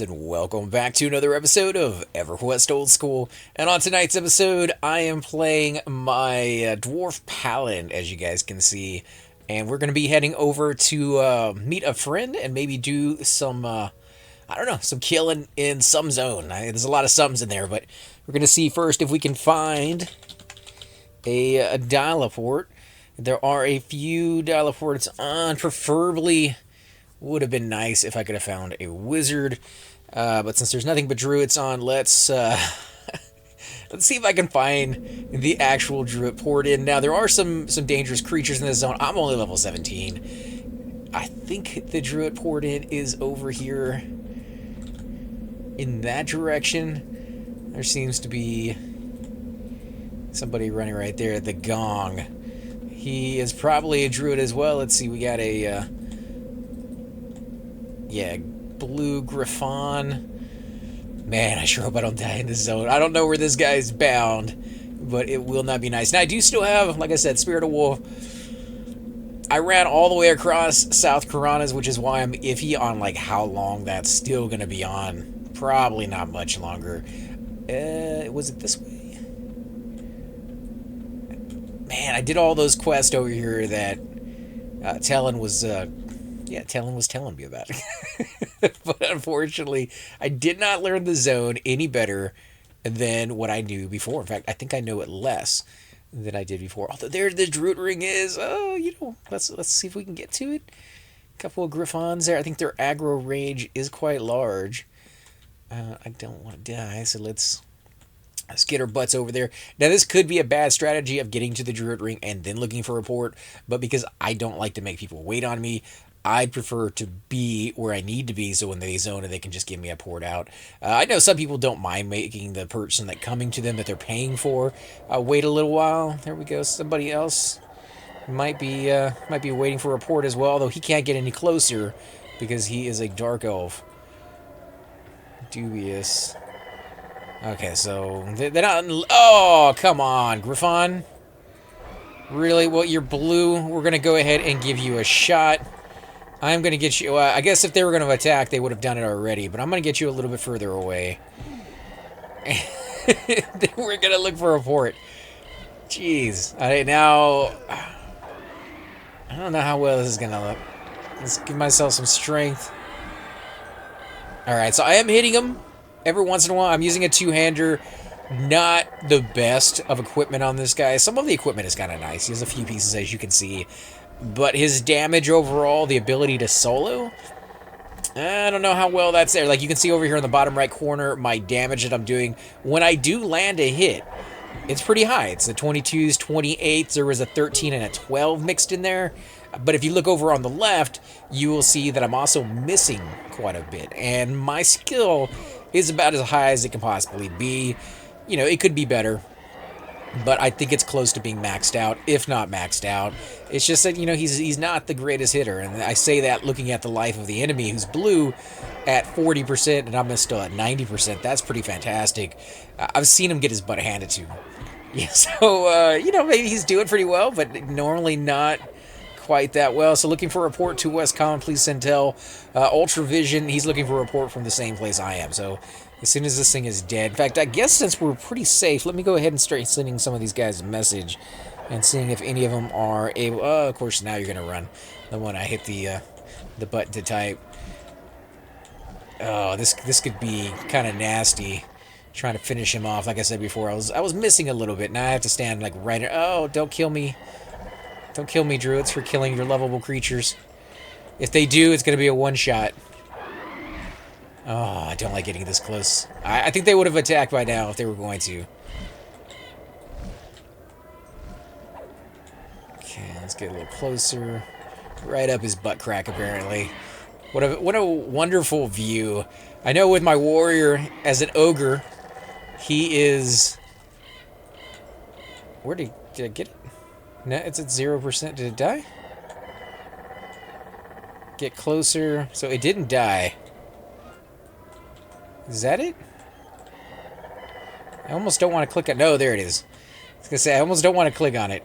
And welcome back to another episode of Everquest Old School. And on tonight's episode, I am playing my Dwarf Paladin, as you guys can see. And we're going to be heading over to meet a friend and maybe do some, I don't know, some killing in some zone. There's a lot of sums in there, but we're going to see first if we can find a dial-a-port. There are a few dial-a-ports on, preferably would have been nice if I could have found a wizard. But since there's nothing but druids on, let's let's see if I can find the actual druid port in. Now there are some dangerous creatures in this zone. I'm only level 17. I think the druid port in is over here in that direction. There seems to be somebody running right there. The gong. He is probably a druid as well. Let's see. We got a yeah, blue Griffon. Man, I sure hope I don't die in this zone. I don't know where this guy's bound, but it will not be nice. Now, I do still have, like I said, Spirit of Wolf. I ran all the way across South Karanas, which is why I'm iffy on like how long that's still going to be on. Probably not much longer. Was it this way? Man, I did all those quests over here that Talon was... yeah, Talon was telling me about it. But unfortunately, I did not learn the zone any better than what I knew before. In fact, I think I know it less than I did before. Although there the Druid Ring is. Oh, let's see if we can get to it. A couple of Griffons there. I think their aggro range is quite large. I don't want to die, so let's get our butts over there. Now, this could be a bad strategy of getting to the Druid Ring and then looking for a port, but because I don't like to make people wait on me, I'd prefer to be where I need to be, so when they zone it, they can just give me a port out. I know some people don't mind making the person that coming to them that they're paying for wait a little while. There we go. Somebody else might be waiting for a port as well, although he can't get any closer because he is a dark elf. Dubious. Okay, so they're not... Oh, come on, Griffon. Really? Well, you're blue. We're going to go ahead and give you a shot. I'm going to get you... I guess if they were going to attack, they would have done it already. But I'm going to get you a little bit further away. We're going to look for a port. Jeez. Now... I don't know how well this is going to look. Let's give myself some strength. Alright, so I am hitting him every once in a while. I'm using a two-hander. Not the best of equipment on this guy. Some of the equipment is kind of nice. He has a few pieces, as you can see. But his damage overall, the ability to solo, I don't know how well that's there. Like you can see over here in the bottom right corner, my damage that I'm doing. When I do land a hit, it's pretty high. It's the 22s, 28s. There was a 13 and a 12 mixed in there. But if you look over on the left, you will see that I'm also missing quite a bit. And my skill is about as high as it can possibly be. You know, it could be better. But I think it's close to being maxed out, if not maxed out. It's just that, you know, he's not the greatest hitter. And I say that looking at the life of the enemy, who's blue at 40%, and I'm still at 90%. That's pretty fantastic. I've seen him get his butt handed to him. Yeah, so, you know, maybe he's doing pretty well, but normally not quite that well. So looking for a report to West Common, please send tell. Ultra Vision, he's looking for a report from the same place I am. So as soon as this thing is dead. In fact, I guess since we're pretty safe, let me go ahead and start sending some of these guys a message and seeing if any of them are able... Oh, of course, now you're going to run. The one I hit the button to type. Oh, this could be kind of nasty. Trying to finish him off. Like I said before, I was missing a little bit. Now I have to stand like right... Oh, don't kill me. Don't kill me, druids, for killing your lovable creatures. If they do, it's going to be a one-shot. Oh, I don't like getting this close. I think they would have attacked by now if they were going to. Okay, let's get a little closer. Right up his butt crack, apparently. What a wonderful view. I know with my warrior as an ogre, he is... Where did I get it? No, it's at 0%. Did it die? Get closer. So it didn't die. Is that it? I almost don't want to click on... No, there it is. I was going to say, I almost don't want to click on it.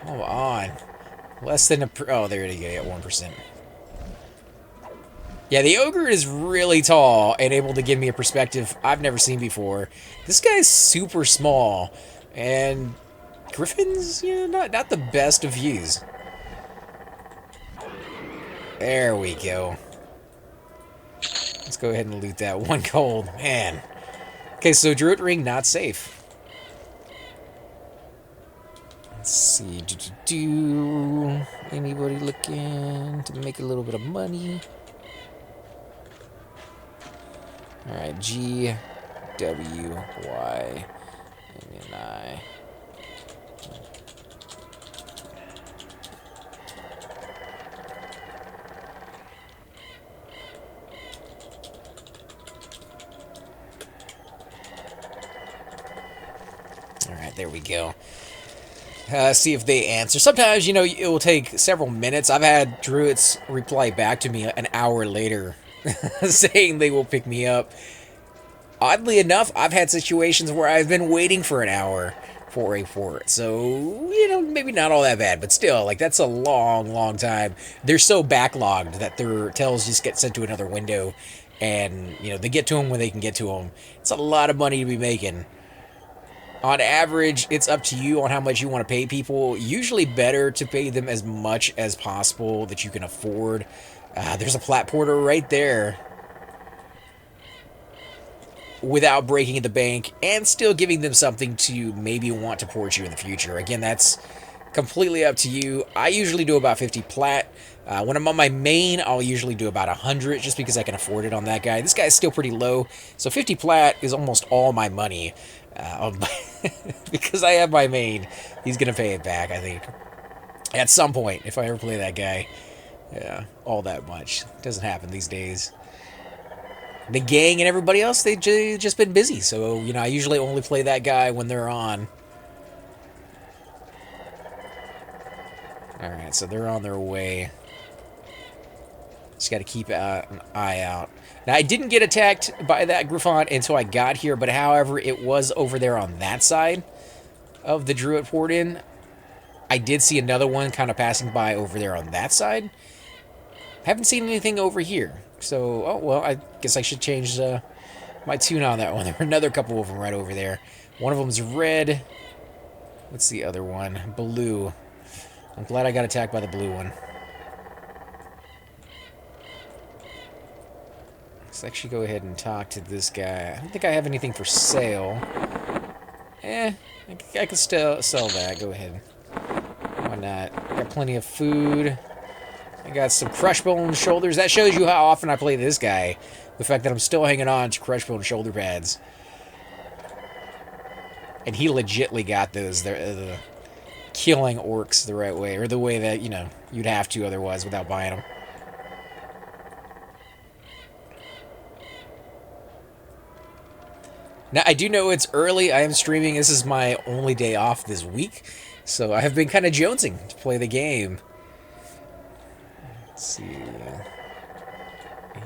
Come on. Less than a... Oh, there it is, at 1%. Yeah, the ogre is really tall and able to give me a perspective I've never seen before. This guy's super small, and Griffin's, not the best of views. There we go. Let's go ahead and loot that one gold. Man. Okay, so Druid Ring, not safe. Let's see. Anybody looking to make a little bit of money? Alright, G, W, Y, and I. Alright, there we go. See if they answer. Sometimes, it will take several minutes. I've had druids reply back to me an hour later saying they will pick me up. Oddly enough, I've had situations where I've been waiting for an hour for a fort. So, maybe not all that bad, but still, like, that's a long, long time. They're so backlogged that their tells just get sent to another window, and, they get to them when they can get to them. It's a lot of money to be making. On average, it's up to you on how much you want to pay people. Usually better to pay them as much as possible that you can afford. There's a plat porter right there. Without breaking the bank and still giving them something to maybe want to port you in the future. Again, that's completely up to you. I usually do about 50 plat. When I'm on my main, I'll usually do about 100 just because I can afford it on that guy. This guy's still pretty low, so 50 plat is almost all my money. Because I have my main, he's going to pay it back, I think. At some point, if I ever play that guy. Yeah, all that much. Doesn't happen these days. The gang and everybody else, they've just been busy. So, I usually only play that guy when they're on. Alright, so they're on their way. Just got to keep an eye out. Now, I didn't get attacked by that Griffon until I got here, but however, it was over there on that side of the Druid Port Inn. I did see another one kind of passing by over there on that side. Haven't seen anything over here. So, oh, well, I guess I should change my tune on that one. There were another couple of them right over there. One of them's red. What's the other one? Blue. I'm glad I got attacked by the blue one. Let's actually go ahead and talk to this guy. I don't think I have anything for sale. I could still sell that. Go ahead. Why not? Got plenty of food. I got some crush bone shoulders. That shows you how often I play this guy. The fact that I'm still hanging on to crush bone shoulder pads. And he legitly got those. They're killing orcs the right way. Or the way that, you'd have to otherwise without buying them. Now, I do know it's early. I am streaming. This is my only day off this week. So I have been kind of jonesing to play the game. Let's see.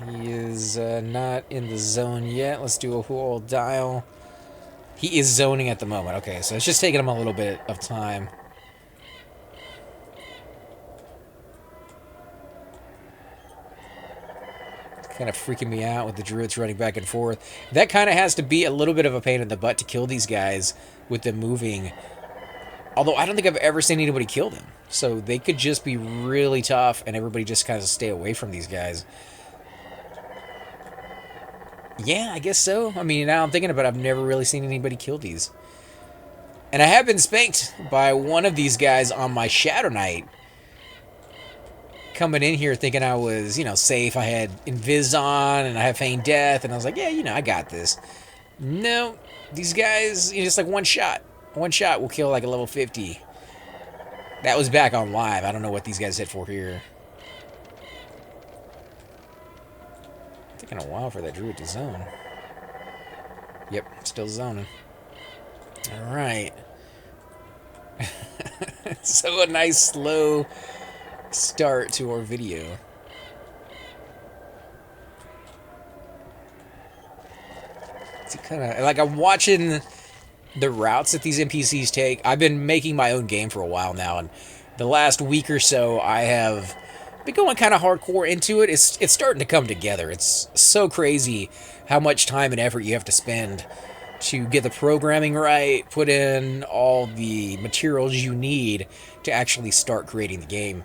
He is not in the zone yet. Let's do a whole dial. He is zoning at the moment. Okay, so it's just taking him a little bit of time. Kind of freaking me out with the druids running back and forth. That kind of has to be a little bit of a pain in the butt to kill these guys with them moving. Although I don't think I've ever seen anybody kill them. So they could just be really tough and everybody just kind of stay away from these guys. Yeah, I guess so. I mean, now I'm thinking about it, I've never really seen anybody kill these. And I have been spanked by one of these guys on my Shadow Knight. Coming in here thinking I was, safe. I had Invis on and I have Feign Death. And I was like, yeah, I got this. No, these guys, just like one shot. One shot will kill like a level 50. That was back on live. I don't know what these guys hit for here. Taking a while for that druid to zone. Yep, still zoning. Alright. So a nice slow start to our video. It's kind of like I'm watching the routes that these NPCs take. I've been making my own game for a while now, and the last week or so I have been going kind of hardcore into it. It's starting to come together. It's so crazy how much time and effort you have to spend to get the programming right, put in all the materials you need to actually start creating the game.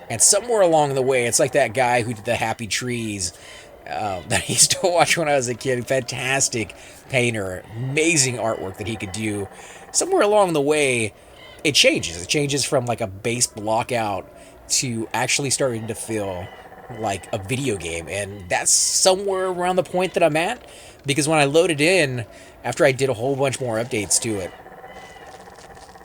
And somewhere along the way, it's like that guy who did the Happy Trees that I used to watch when I was a kid. Fantastic painter, amazing artwork that he could do. Somewhere along the way, it changes. It changes from like a base block out to actually starting to feel like a video game. And that's somewhere around the point that I'm at. Because when I loaded in, after I did a whole bunch more updates to it,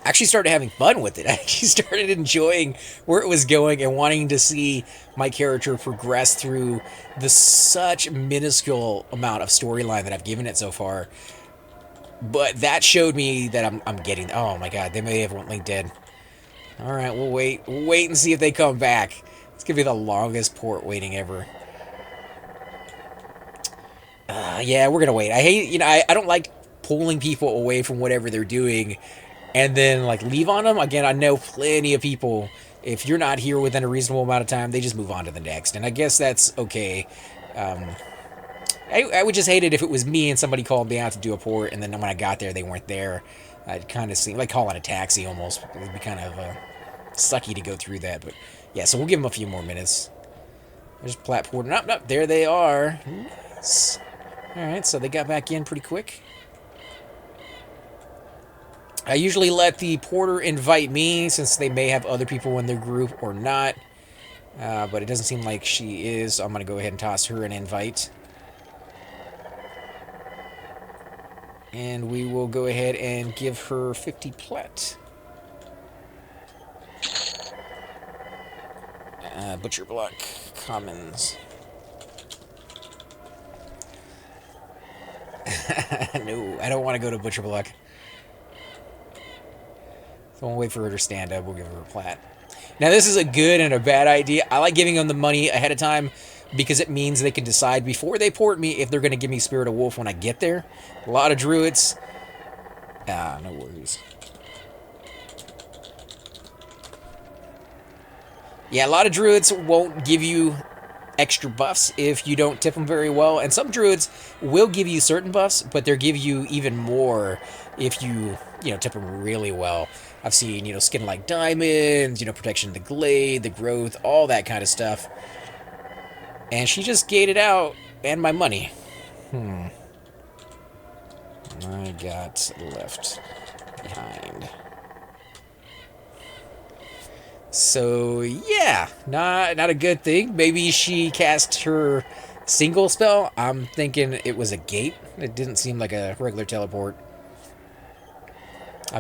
I actually started having fun with it. I actually started enjoying where it was going and wanting to see my character progress through the such minuscule amount of storyline that I've given it so far. But that showed me that I'm getting... Oh my god, they may have went LinkedIn. Alright, we'll wait. We'll wait and see if they come back. It's going to be the longest port waiting ever. Yeah, we're going to wait. I hate... I don't like pulling people away from whatever they're doing and then, like, leave on them. Again, I know plenty of people, if you're not here within a reasonable amount of time, they just move on to the next. And I guess that's okay. I would just hate it if it was me and somebody called me out to do a port, and then when I got there, they weren't there. I'd kind of seem like calling a taxi almost. It would be kind of sucky to go through that. But yeah, so we'll give them a few more minutes. There's Plat Porter. Nope, there they are. Nice. All right, so they got back in pretty quick. I usually let the porter invite me, since they may have other people in their group or not. But it doesn't seem like she is, so I'm going to go ahead and toss her an invite. And we will go ahead and give her 50 plat. Butcher Block Commons. No, I don't want to go to Butcher Block. So we'll wait for her to stand up. We'll give her a plat. Now, this is a good and a bad idea. I like giving them the money ahead of time because it means they can decide before they port me if they're going to give me Spirit of Wolf when I get there. A lot of druids. No worries. Yeah, a lot of druids won't give you extra buffs if you don't tip them very well. And some druids will give you certain buffs, but they'll give you even more if you tip them really well. I've seen, skin like diamonds, protection of the glade, the growth, all that kind of stuff. And she just gated out, and my money. I got left behind. So, yeah, not a good thing. Maybe she cast her single spell. I'm thinking it was a gate. It didn't seem like a regular teleport.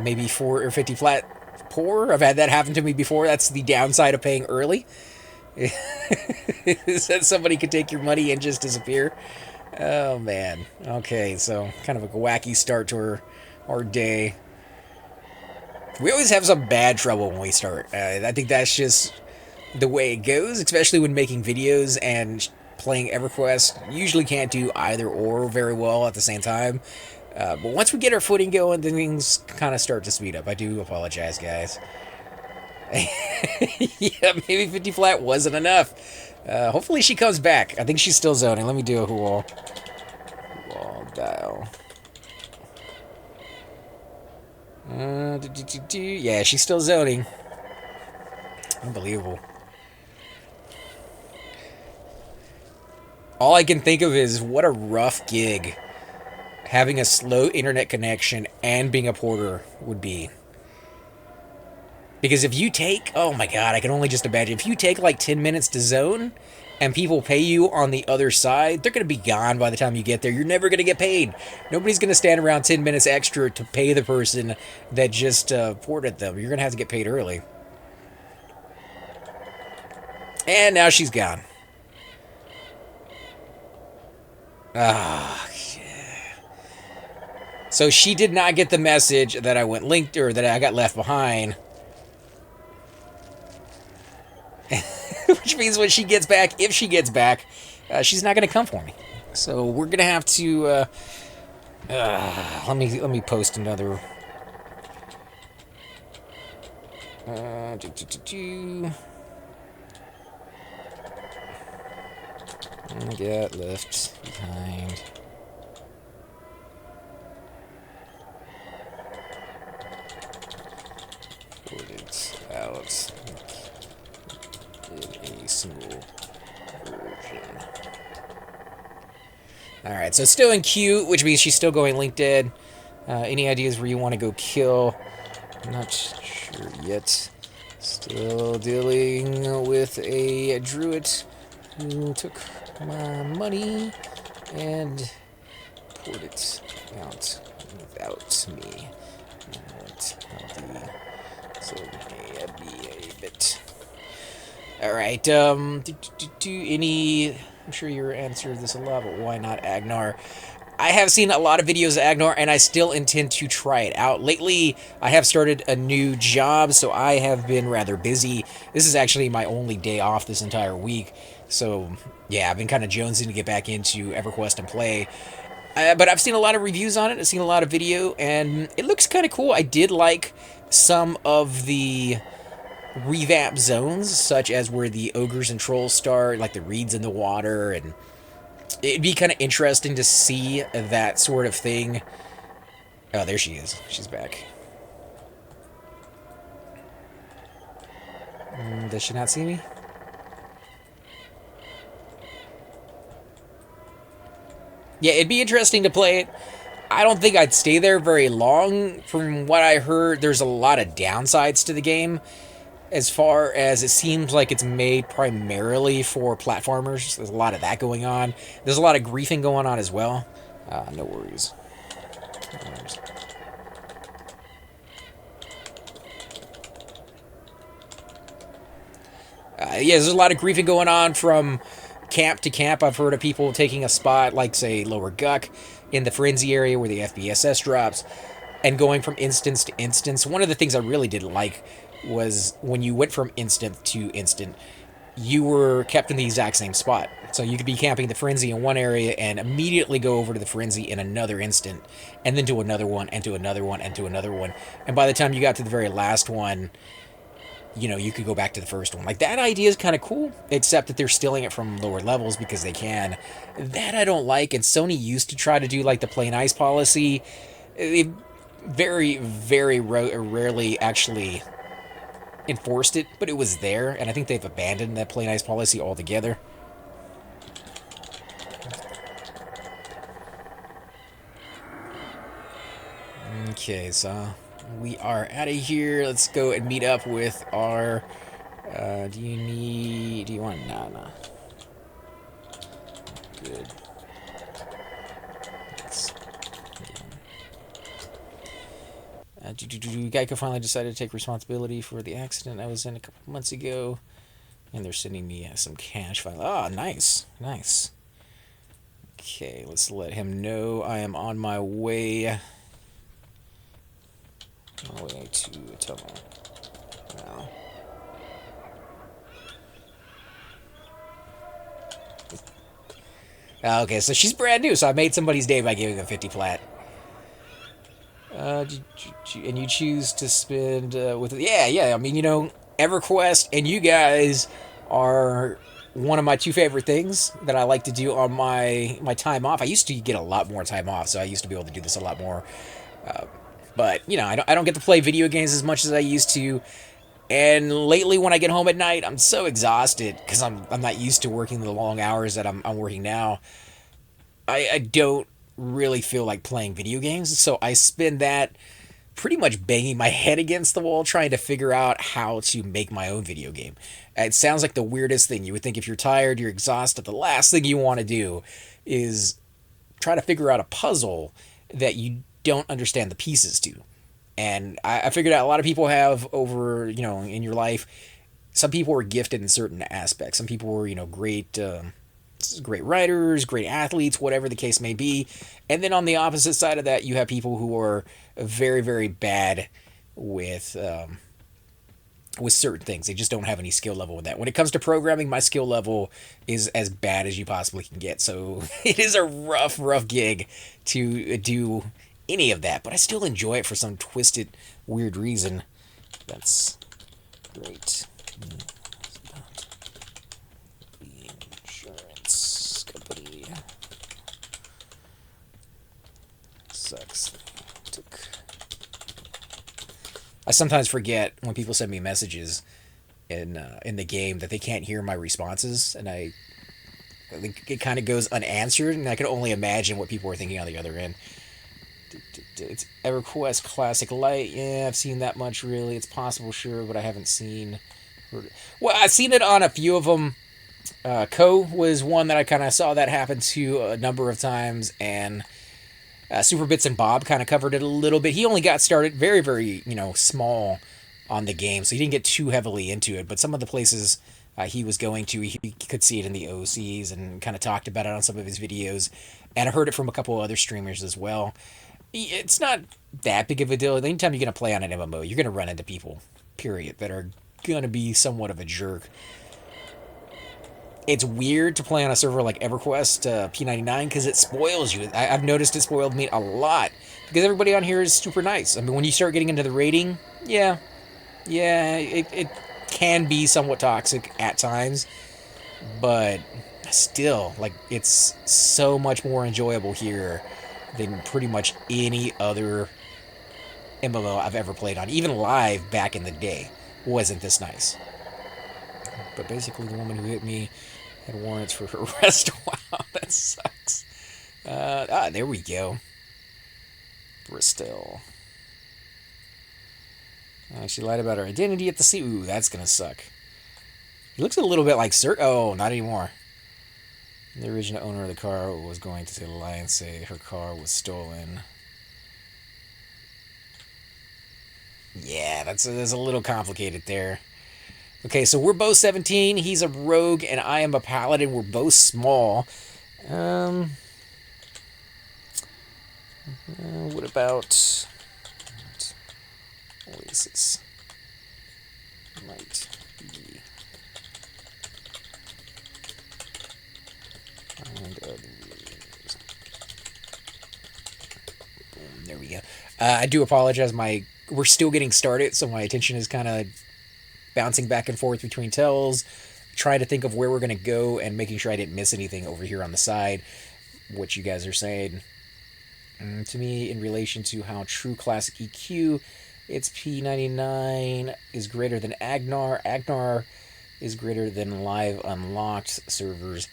Maybe 4 or 50 flat pour. I've had that happen to me before. That's the downside of paying early. Is that somebody could take your money and just disappear. Oh, man. Okay, so kind of a wacky start to our day. We always have some bad trouble when we start. I think that's just the way it goes, especially when making videos and playing Everquest. Usually can't do either or very well at the same time. But once we get our footing going, then things kind of start to speed up. I do apologize, guys. Yeah, maybe 50 flat wasn't enough. Hopefully she comes back. I think she's still zoning. Let me do a wall dial. Yeah, she's still zoning. Unbelievable. All I can think of is what a rough gig having a slow internet connection and being a porter would be. Because if you take, oh my god, I can only just imagine, if you take like 10 minutes to zone and people pay you on the other side, they're going to be gone by the time you get there. You're never going to get paid. Nobody's going to stand around 10 minutes extra to pay the person that just ported them. You're going to have to get paid early. And now she's gone. Ah, yeah. So she did not get the message that I went linked or that I got left behind. Which means when she gets back, if she gets back, she's not going to come for me. So we're going to have to... let me post another... Get left behind. Put it out in a single version. Alright, so still in queue, which means she's still going Link Dead. Any ideas where you want to go kill? I'm not sure yet. Still dealing with a druid who took my money and poured it out without me. So maybe a bit. Alright, any... I'm sure you answered this a lot, but why not Agnar? I have seen a lot of videos of Agnar, and I still intend to try it out. Lately, I have started a new job, so I have been rather busy. This is actually my only day off this entire week. So, yeah, I've been kind of jonesing to get back into Everquest and play. But I've seen a lot of reviews on it. I've seen a lot of video, and it looks kind of cool. I did like some of the revamp zones, such as where the ogres and trolls start, like the reeds in the water, and it'd be kind of interesting to see that sort of thing. Oh, there she is. She's back. Does she not see me? Yeah, it'd be interesting to play it. I don't think I'd stay there very long. From what I heard, there's a lot of downsides to the game. As far as it seems like it's made primarily for platformers. There's a lot of that going on. There's a lot of griefing going on as well. No worries. No worries. Yeah, there's a lot of griefing going on from camp to camp. I've heard of people taking a spot like, say, Lower Guck in the Frenzy area where the FBSS drops and going from instance to instance. One of the things I really didn't like was when you went from instant to instant, you were kept in the exact same spot. So you could be camping the Frenzy in one area and immediately go over to the Frenzy in another instant, and then to another one, and to another one, and to another one. And by the time you got to the very last one, you know, you could go back to the first one. Like, that idea is kind of cool, except that they're stealing it from lower levels because they can. That I don't like, and Sony used to try to do, like, the play nice policy. They very, very rarely actually enforced it, but it was there, and I think they've abandoned that play nice policy altogether. Okay, so we are out of here. Let's go and meet up with our... do you want Nana? Good. Geico finally decided to take responsibility for the accident I was in a couple months ago, and they're sending me some cash. Oh, nice, nice. Okay, let's let him know I am on my way. My way to Tomo. Now. Okay, so she's brand new, so I made somebody's day by giving them 50 flat. And you choose to spend with... Yeah, I mean, you know, EverQuest and you guys are one of my two favorite things that I like to do on my time off. I used to get a lot more time off, so I used to be able to do this a lot more. But, you know, I don't get to play video games as much as I used to. And lately, when I get home at night, I'm so exhausted because I'm not used to working the long hours that I'm working now. I don't really feel like playing video games, so I spend that pretty much banging my head against the wall trying to figure out how to make my own video game. It sounds like the weirdest thing. You would think if you're tired, you're exhausted, the last thing you want to do is try to figure out a puzzle that you don't understand the pieces to. And I figured out a lot of people have over, you know, in your life, some people were gifted in certain aspects. Some people were, you know, great writers, great athletes, whatever the case may be. And then on the opposite side of that, you have people who are very, very bad with certain things. They just don't have any skill level with that. When it comes to programming, my skill level is as bad as you possibly can get. So it is a rough, rough gig to do any of that, but I still enjoy it for some twisted, weird reason. That's great. Insurance. sucks. I sometimes forget when people send me messages in the game that they can't hear my responses, and I think it kind of goes unanswered, and I can only imagine what people are thinking on the other end. It's Everquest Classic Light. Yeah, I've seen that much, really. It's possible, sure, but I haven't seen... Well, I've seen it on a few of them. Co was one that I kind of saw that happen to a number of times, and Super Bits and Bob kind of covered it a little bit. He only got started very, very, small on the game, so he didn't get too heavily into it, but some of the places he was going to, he could see it in the OCs and kind of talked about it on some of his videos, and I heard it from a couple of other streamers as well. It's not that big of a deal. Anytime you're going to play on an MMO, you're going to run into people, period, that are going to be somewhat of a jerk. It's weird to play on a server like Everquest p99 because it spoils you. I've noticed it spoiled me a lot because everybody on here is super nice. I mean, when you start getting into the rating, yeah, it can be somewhat toxic at times, but still, like, it's so much more enjoyable here than pretty much any other MMO I've ever played on. Even live back in the day wasn't this nice. But basically, the woman who hit me had warrants for her arrest. Wow, that sucks. There we go. Bristol. She lied about her identity at the sea. Ooh, that's gonna suck. He looks a little bit like Sir. Oh, not anymore. The original owner of the car was going to lie and say her car was stolen. Yeah, that's a little complicated there. Okay, so we're both 17. He's a rogue, and I am a paladin. We're both small. What about Oasis? Might be. Boom, there we go. I do apologize. We're still getting started, so my attention is kind of bouncing back and forth between tells, trying to think of where we're going to go and making sure I didn't miss anything over here on the side, what you guys are saying. To me, in relation to how true classic EQ, it's p99 is greater than Agnar. Agnar is greater than live unlocked servers.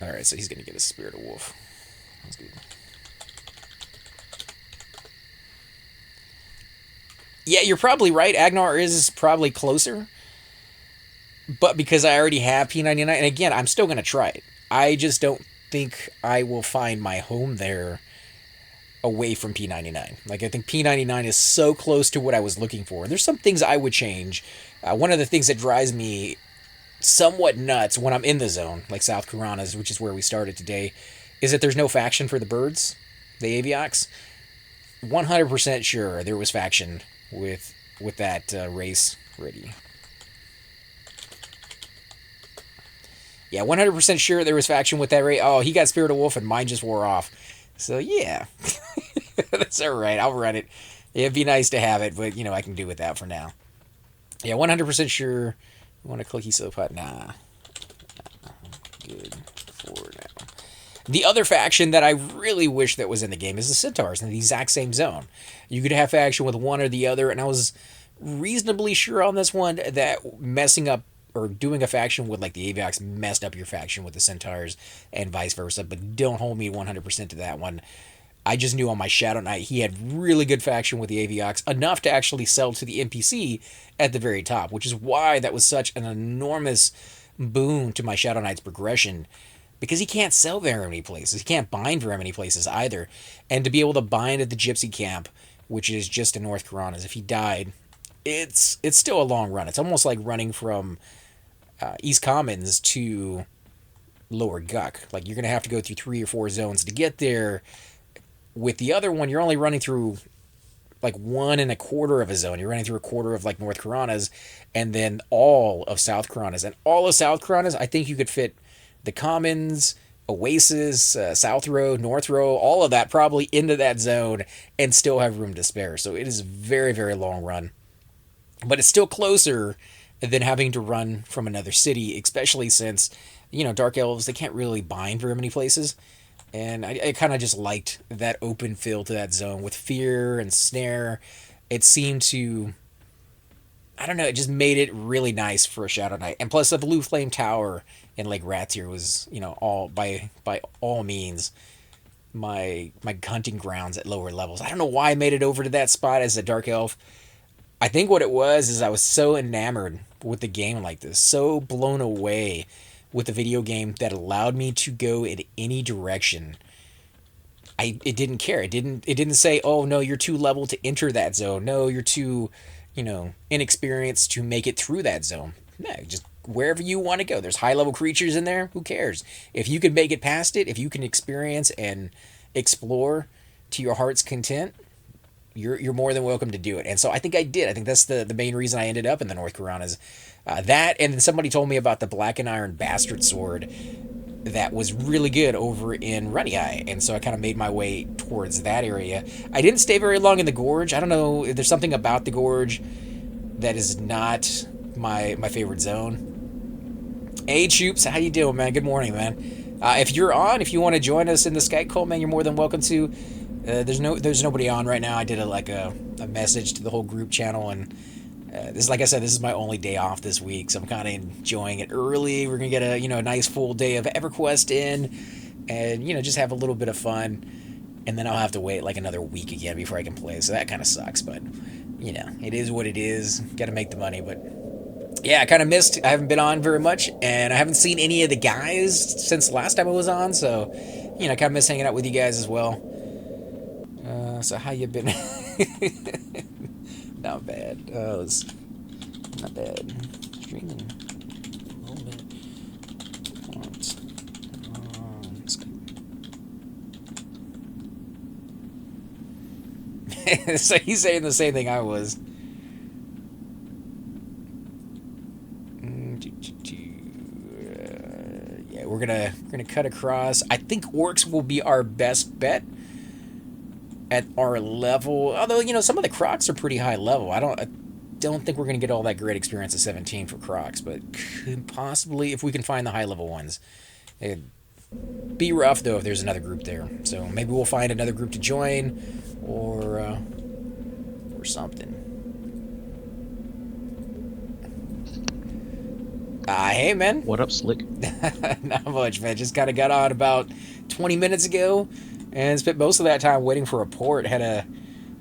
Alright, so he's going to get a Spirit of Wolf. That's good. Yeah, you're probably right. Agnar is probably closer. But because I already have P99, and again, I'm still going to try it. I just don't think I will find my home there away from P99. Like, I think P99 is so close to what I was looking for. There's some things I would change. One of the things that drives me somewhat nuts when I'm in the zone, like South Kuranas, which is where we started today, is that there's no faction for the birds, the Aviox. 100% sure there was faction with that race ready. Yeah, 100% sure there was faction with that race. Oh, he got Spirit of Wolf and mine just wore off. So, yeah. That's alright. I'll run it. It'd be nice to have it, but, I can do with that for now. Yeah, 100% sure. You want to clicky Sopot? Nah. Good for now. The other faction that I really wish that was in the game is the Centaurs in the exact same zone. You could have faction with one or the other, and I was reasonably sure on this one that messing up or doing a faction with like the Aviox messed up your faction with the Centaurs and vice versa, but don't hold me 100% to that one. I just knew on my Shadow Knight he had really good faction with the Aviox, enough to actually sell to the NPC at the very top, which is why that was such an enormous boon to my Shadow Knight's progression, because he can't sell very many places. He can't bind very many places either. And to be able to bind at the Gypsy Camp, which is just in North Kuranas, if he died, it's still a long run. It's almost like running from East Commons to Lower Guck. Like, you're going to have to go through 3 or 4 zones to get there. With the other one, you're only running through like 1 1/4 of a zone. You're running through a quarter of like North Kuranas, and then all of South Kuranas. And all of South Kuranas, I think you could fit the Commons, Oasis, South Row, North Row, all of that probably into that zone and still have room to spare. So it is a very, very long run. But it's still closer than having to run from another city, especially since, Dark Elves, they can't really bind very many places. And I kind of just liked that open feel to that zone with fear and snare. It seemed to, I don't know, it just made it really nice for a Shadow Knight. And plus, the Blue Flame Tower in Lake Ratir was, all by all means my hunting grounds at lower levels. I don't know why I made it over to that spot as a Dark Elf. I think what it was is I was so enamored with the game like this, so blown away with the video game that allowed me to go in any direction. It didn't care. It didn't say, "Oh no, you're too level to enter that zone. No, you're too, inexperienced to make it through that zone." No, just wherever you want to go. There's high level creatures in there. Who cares? If you can make it past it, if you can experience and explore to your heart's content, you're more than welcome to do it. And so I think I did. I think that's the main reason I ended up in the North Quran is that. And then somebody told me about the Black and Iron Bastard Sword that was really good over in Runny Eye, and so I kind of made my way towards that area. I didn't stay very long in the gorge. I don't know, there's something about the gorge that is not my favorite zone. Hey Choops, how you doing, man? Good morning, man. If you're on, if you want to join us in the Skype call, man, you're more than welcome to. There's nobody on right now. I did a message to the whole group channel, and this, like I said, this is my only day off this week, so I'm kind of enjoying it early. We're gonna get a nice full day of Everquest in, and just have a little bit of fun, and then I'll have to wait like another week again before I can play. So that kind of sucks, but it is what it is. Got to make the money, but yeah, I kind of missed. I haven't been on very much, and I haven't seen any of the guys since the last time I was on. So I kind of miss hanging out with you guys as well. So how you been? Not bad. It's not bad. Streaming a little bit. So he's saying the same thing I was. Yeah, we're gonna cut across. I think orcs will be our best bet at our level. Although some of the crocs are pretty high level. I don't think we're gonna get all that great experience at 17 for crocs, but could possibly if we can find the high level ones. It'd be rough though if there's another group there. So maybe we'll find another group to join, or something. Hey man. What up, Slick? Not much, man. Just kind of got on about 20 minutes ago, and spent most of that time waiting for a port. Had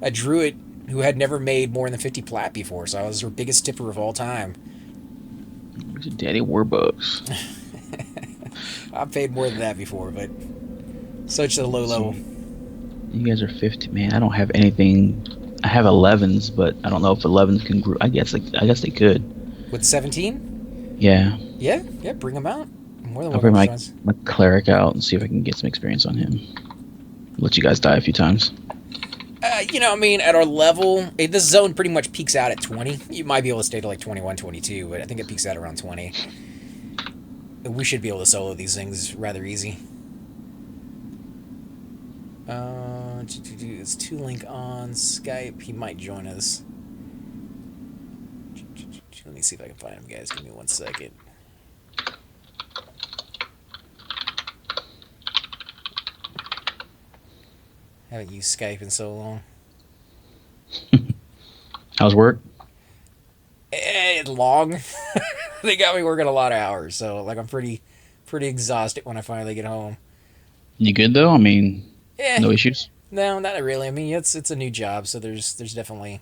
a druid who had never made more than 50 plat before, so I was her biggest tipper of all time. Where's your daddy Warbucks? I've paid more than that before, but such a low level. You guys are 50, man. I don't have anything. I have 11s, but I don't know if 11s can group. I guess they could. With 17? Yeah. Yeah, bring him out. More than I'll bring welcome. my cleric out and see if I can get some experience on him. Let you guys die a few times. At our level, this zone pretty much peaks out at 20. You might be able to stay to like 21, 22, but I think it peaks out around 20. We should be able to solo these things rather easy. It's 2Link on Skype. He might join us. Let me see if I can find him, guys. Give me 1 second. Haven't used Skype in so long. How's work? Long. They got me working a lot of hours, so I'm pretty exhausted when I finally get home. You good though? No issues? No, not really. It's a new job, so there's definitely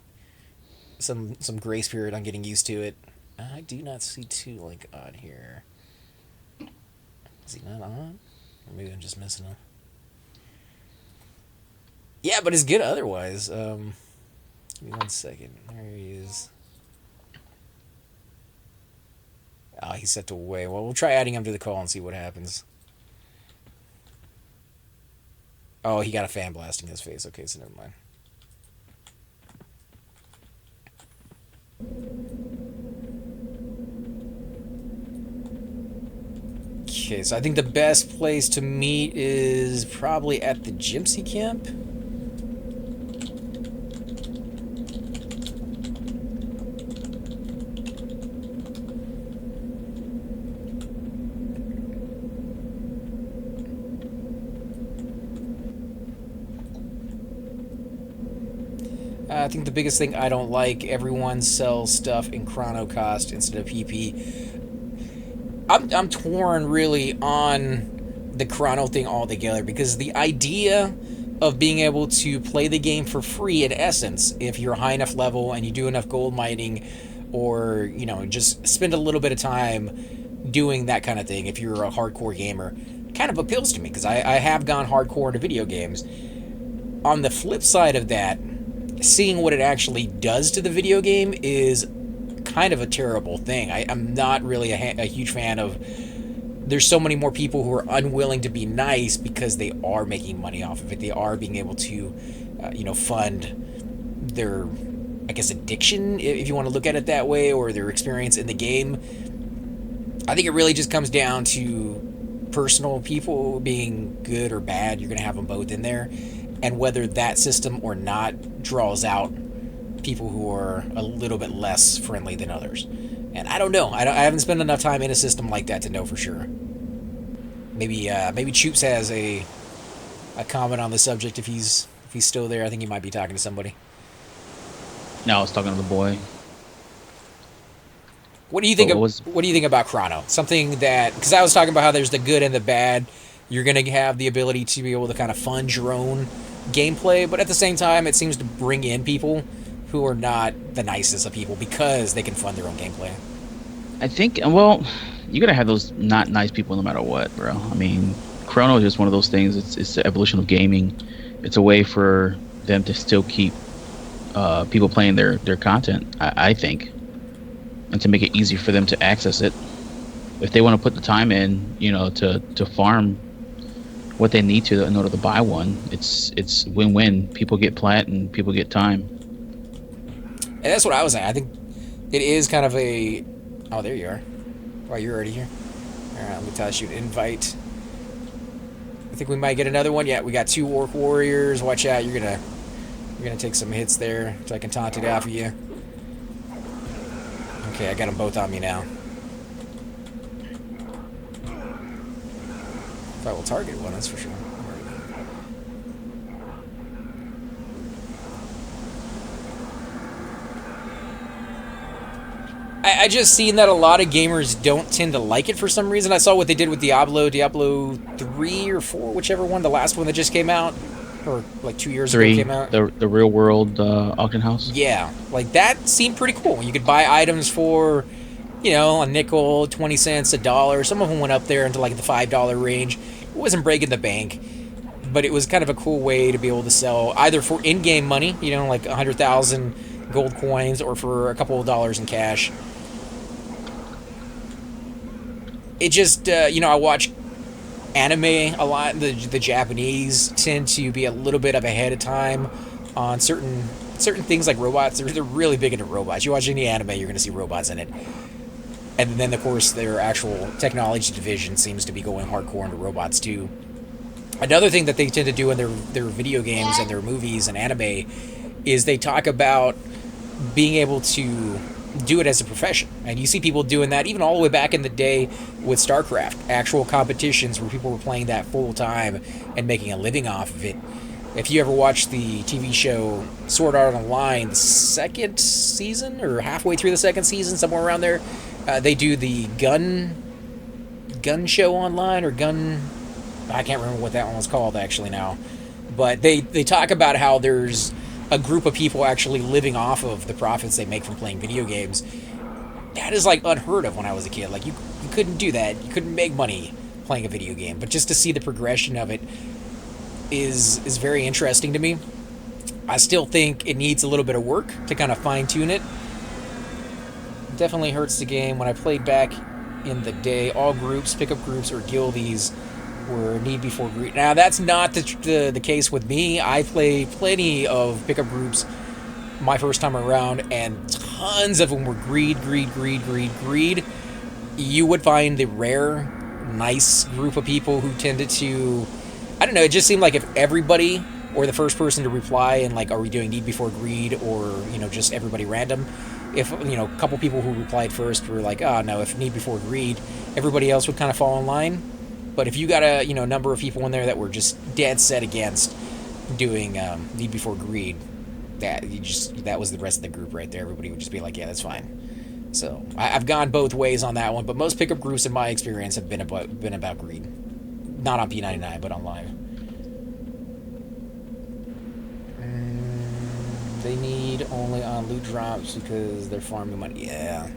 some grace period on getting used to it. I do not see 2Link on here. Is he not on? Or maybe I'm just missing him. Yeah, but it's good otherwise. Give me 1 second. There he is. Oh, he's set to away. Well, we'll try adding him to the call and see what happens. Oh, he got a fan blasting his face. Okay, so never mind. Okay, so I think the best place to meet is probably at the Gypsy Camp. I think the biggest thing I don't like, everyone sells stuff in chrono cost instead of PP. I'm torn really on the chrono thing altogether because the idea of being able to play the game for free in essence, if you're a high enough level and you do enough gold mining, or just spend a little bit of time doing that kind of thing, if you're a hardcore gamer, kind of appeals to me because I have gone hardcore into video games. On the flip side of that, seeing what it actually does to the video game is kind of a terrible thing. I'm not really a huge fan of. There's so many more people who are unwilling to be nice because they are making money off of it. They are being able to, fund their, I guess, addiction, if you want to look at it that way, or their experience in the game. I think it really just comes down to personal people being good or bad. You're going to have them both in there. And whether that system or not draws out people who are a little bit less friendly than others. And I don't know. I haven't spent enough time in a system like that to know for sure. Maybe Choops has a comment on the subject if he's still there. I think he might be talking to somebody. No, I was talking to the boy. What do you think? What do you think about Chrono? Something that, because I was talking about how there's the good and the bad. You're going to have the ability to be able to kind of fund your own gameplay, but at the same time, it seems to bring in people who are not the nicest of people because they can fund their own gameplay. I think, well, you're gonna have those not nice people no matter what, bro. I mean, Chrono is just one of those things. It's the evolution of gaming. It's a way for them to still keep people playing their content, I think, and to make it easy for them to access it. If they want to put the time in, to farm what they need to in order to buy one, it's win-win. People get plat and people get time. And that's what I was saying. I think it is kind of a. Oh, there you are. Oh, you're already here. All right, let me toss you an invite. I think we might get another one. Yeah, we got 2 orc warriors. Watch out, you're gonna take some hits there, so I can taunt it off of you. Okay, I got them both on me now. If I will target one, that's for sure. I just seen that a lot of gamers don't tend to like it for some reason. I saw what they did with Diablo 3 or 4, whichever one, the last one that just came out, or like 2 years ago came out. The real world auction house. Yeah, like that seemed pretty cool. You could buy items for, a nickel, 20 cents, $1. Some of them went up there into like the $5 range. It wasn't breaking the bank, but it was kind of a cool way to be able to sell either for in-game money, like 100,000 gold coins, or for a couple of dollars in cash. It just, I watch anime a lot. The Japanese tend to be a little bit of ahead of time on certain things like robots. They're really big into robots. You watch any anime, you're going to see robots in it. And then, of course, their actual technology division seems to be going hardcore into robots, too. Another thing that they tend to do in their video games and their movies and anime is they talk about being able to do it as a profession. And you see people doing that even all the way back in the day with StarCraft, actual competitions where people were playing that full time and making a living off of it. If you ever watched the TV show Sword Art Online, the second season or halfway through the second season, somewhere around there, they do the gun show online, or gun, I can't remember what that one was called actually now, but they talk about how there's a group of people actually living off of the profits they make from playing video games. That is like unheard of when I was a kid. Like you couldn't do that. You couldn't make money playing a video game. But just to see the progression of it is very interesting to me. I still think it needs a little bit of work to kind of fine tune it. Definitely hurts the game. When I played back in the day, all groups, pickup groups, or guildies were need before greed. Now that's not the case with me. I play plenty of pickup groups my first time around, and tons of them were greed. You would find the rare, nice group of people who tended to, I don't know, it just seemed like if everybody, or the first person to reply and like, are we doing need before greed, or just everybody random, if a couple people who replied first were like, oh no, if need before greed, everybody else would kind of fall in line. But if you got a number of people in there that were just dead set against doing need before greed, that was the rest of the group right there. Everybody would just be like, yeah, that's fine. So I've gone both ways on that one, but most pickup groups in my experience have been about greed, not on p99 but on live. They need only on loot drops because they're farming money. Yeah,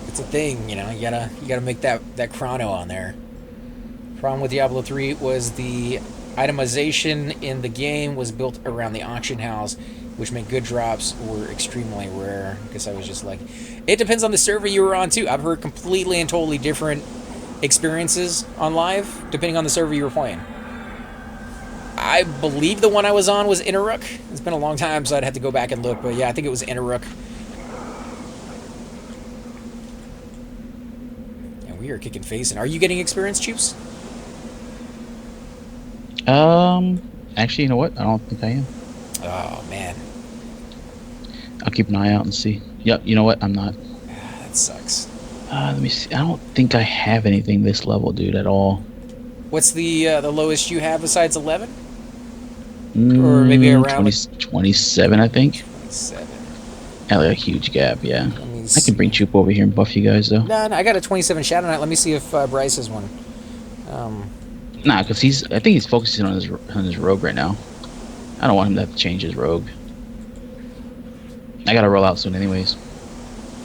it's a thing. You gotta make that chrono on there. Problem with Diablo 3 was the itemization in the game was built around the auction house, which meant good drops were extremely rare. Because I was just like, it depends on the server you were on too. I've heard completely and totally different experiences on live depending on the server you were playing. I believe the one I was on was Inneruk. It's been a long time, so I'd have to go back and look. But yeah, I think it was Inneruk. And we are kicking face. And are you getting experience, Choops? Actually, you know what? I don't think I am. Oh, man. I'll keep an eye out and see. Yep, you know what? I'm not. That sucks. Let me see. I don't think I have anything this level, dude, at all. What's the lowest you have besides 11? Or maybe around 27, I think. 27. Yeah, like a huge gap, yeah. I can bring Choop over here and buff you guys, though. No, I got a 27 Shadow Knight. Let me see if Bryce has one. Nah, because I think he's focusing on his rogue right now. I don't want him to have to change his rogue. I gotta roll out soon anyways.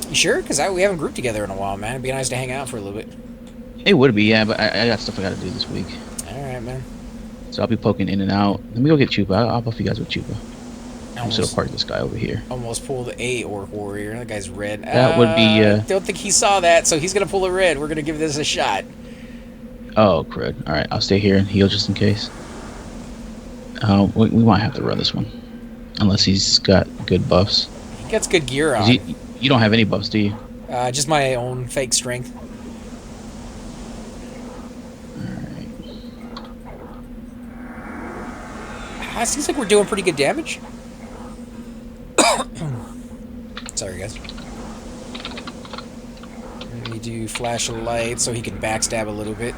You sure? Because we haven't grouped together in a while, man. It'd be nice to hang out for a little bit. It would be, yeah, but I got stuff I gotta do this week. Alright, man. So I'll be poking in and out. Let me go get Chupa. I'll buff you guys with Chupa. I'm just gonna park this guy over here. Almost pulled a Orc Warrior. That guy's red. That would be... don't think he saw that, so he's gonna pull a red. We're gonna give this a shot. Oh, crud. Alright, I'll stay here and heal just in case. We might have to run this one. Unless he's got good buffs. He gets good gear on. You don't have any buffs, do you? Just my own fake strength. Alright. It seems like we're doing pretty good damage. Sorry, guys. Let me do flash of light so he can backstab a little bit.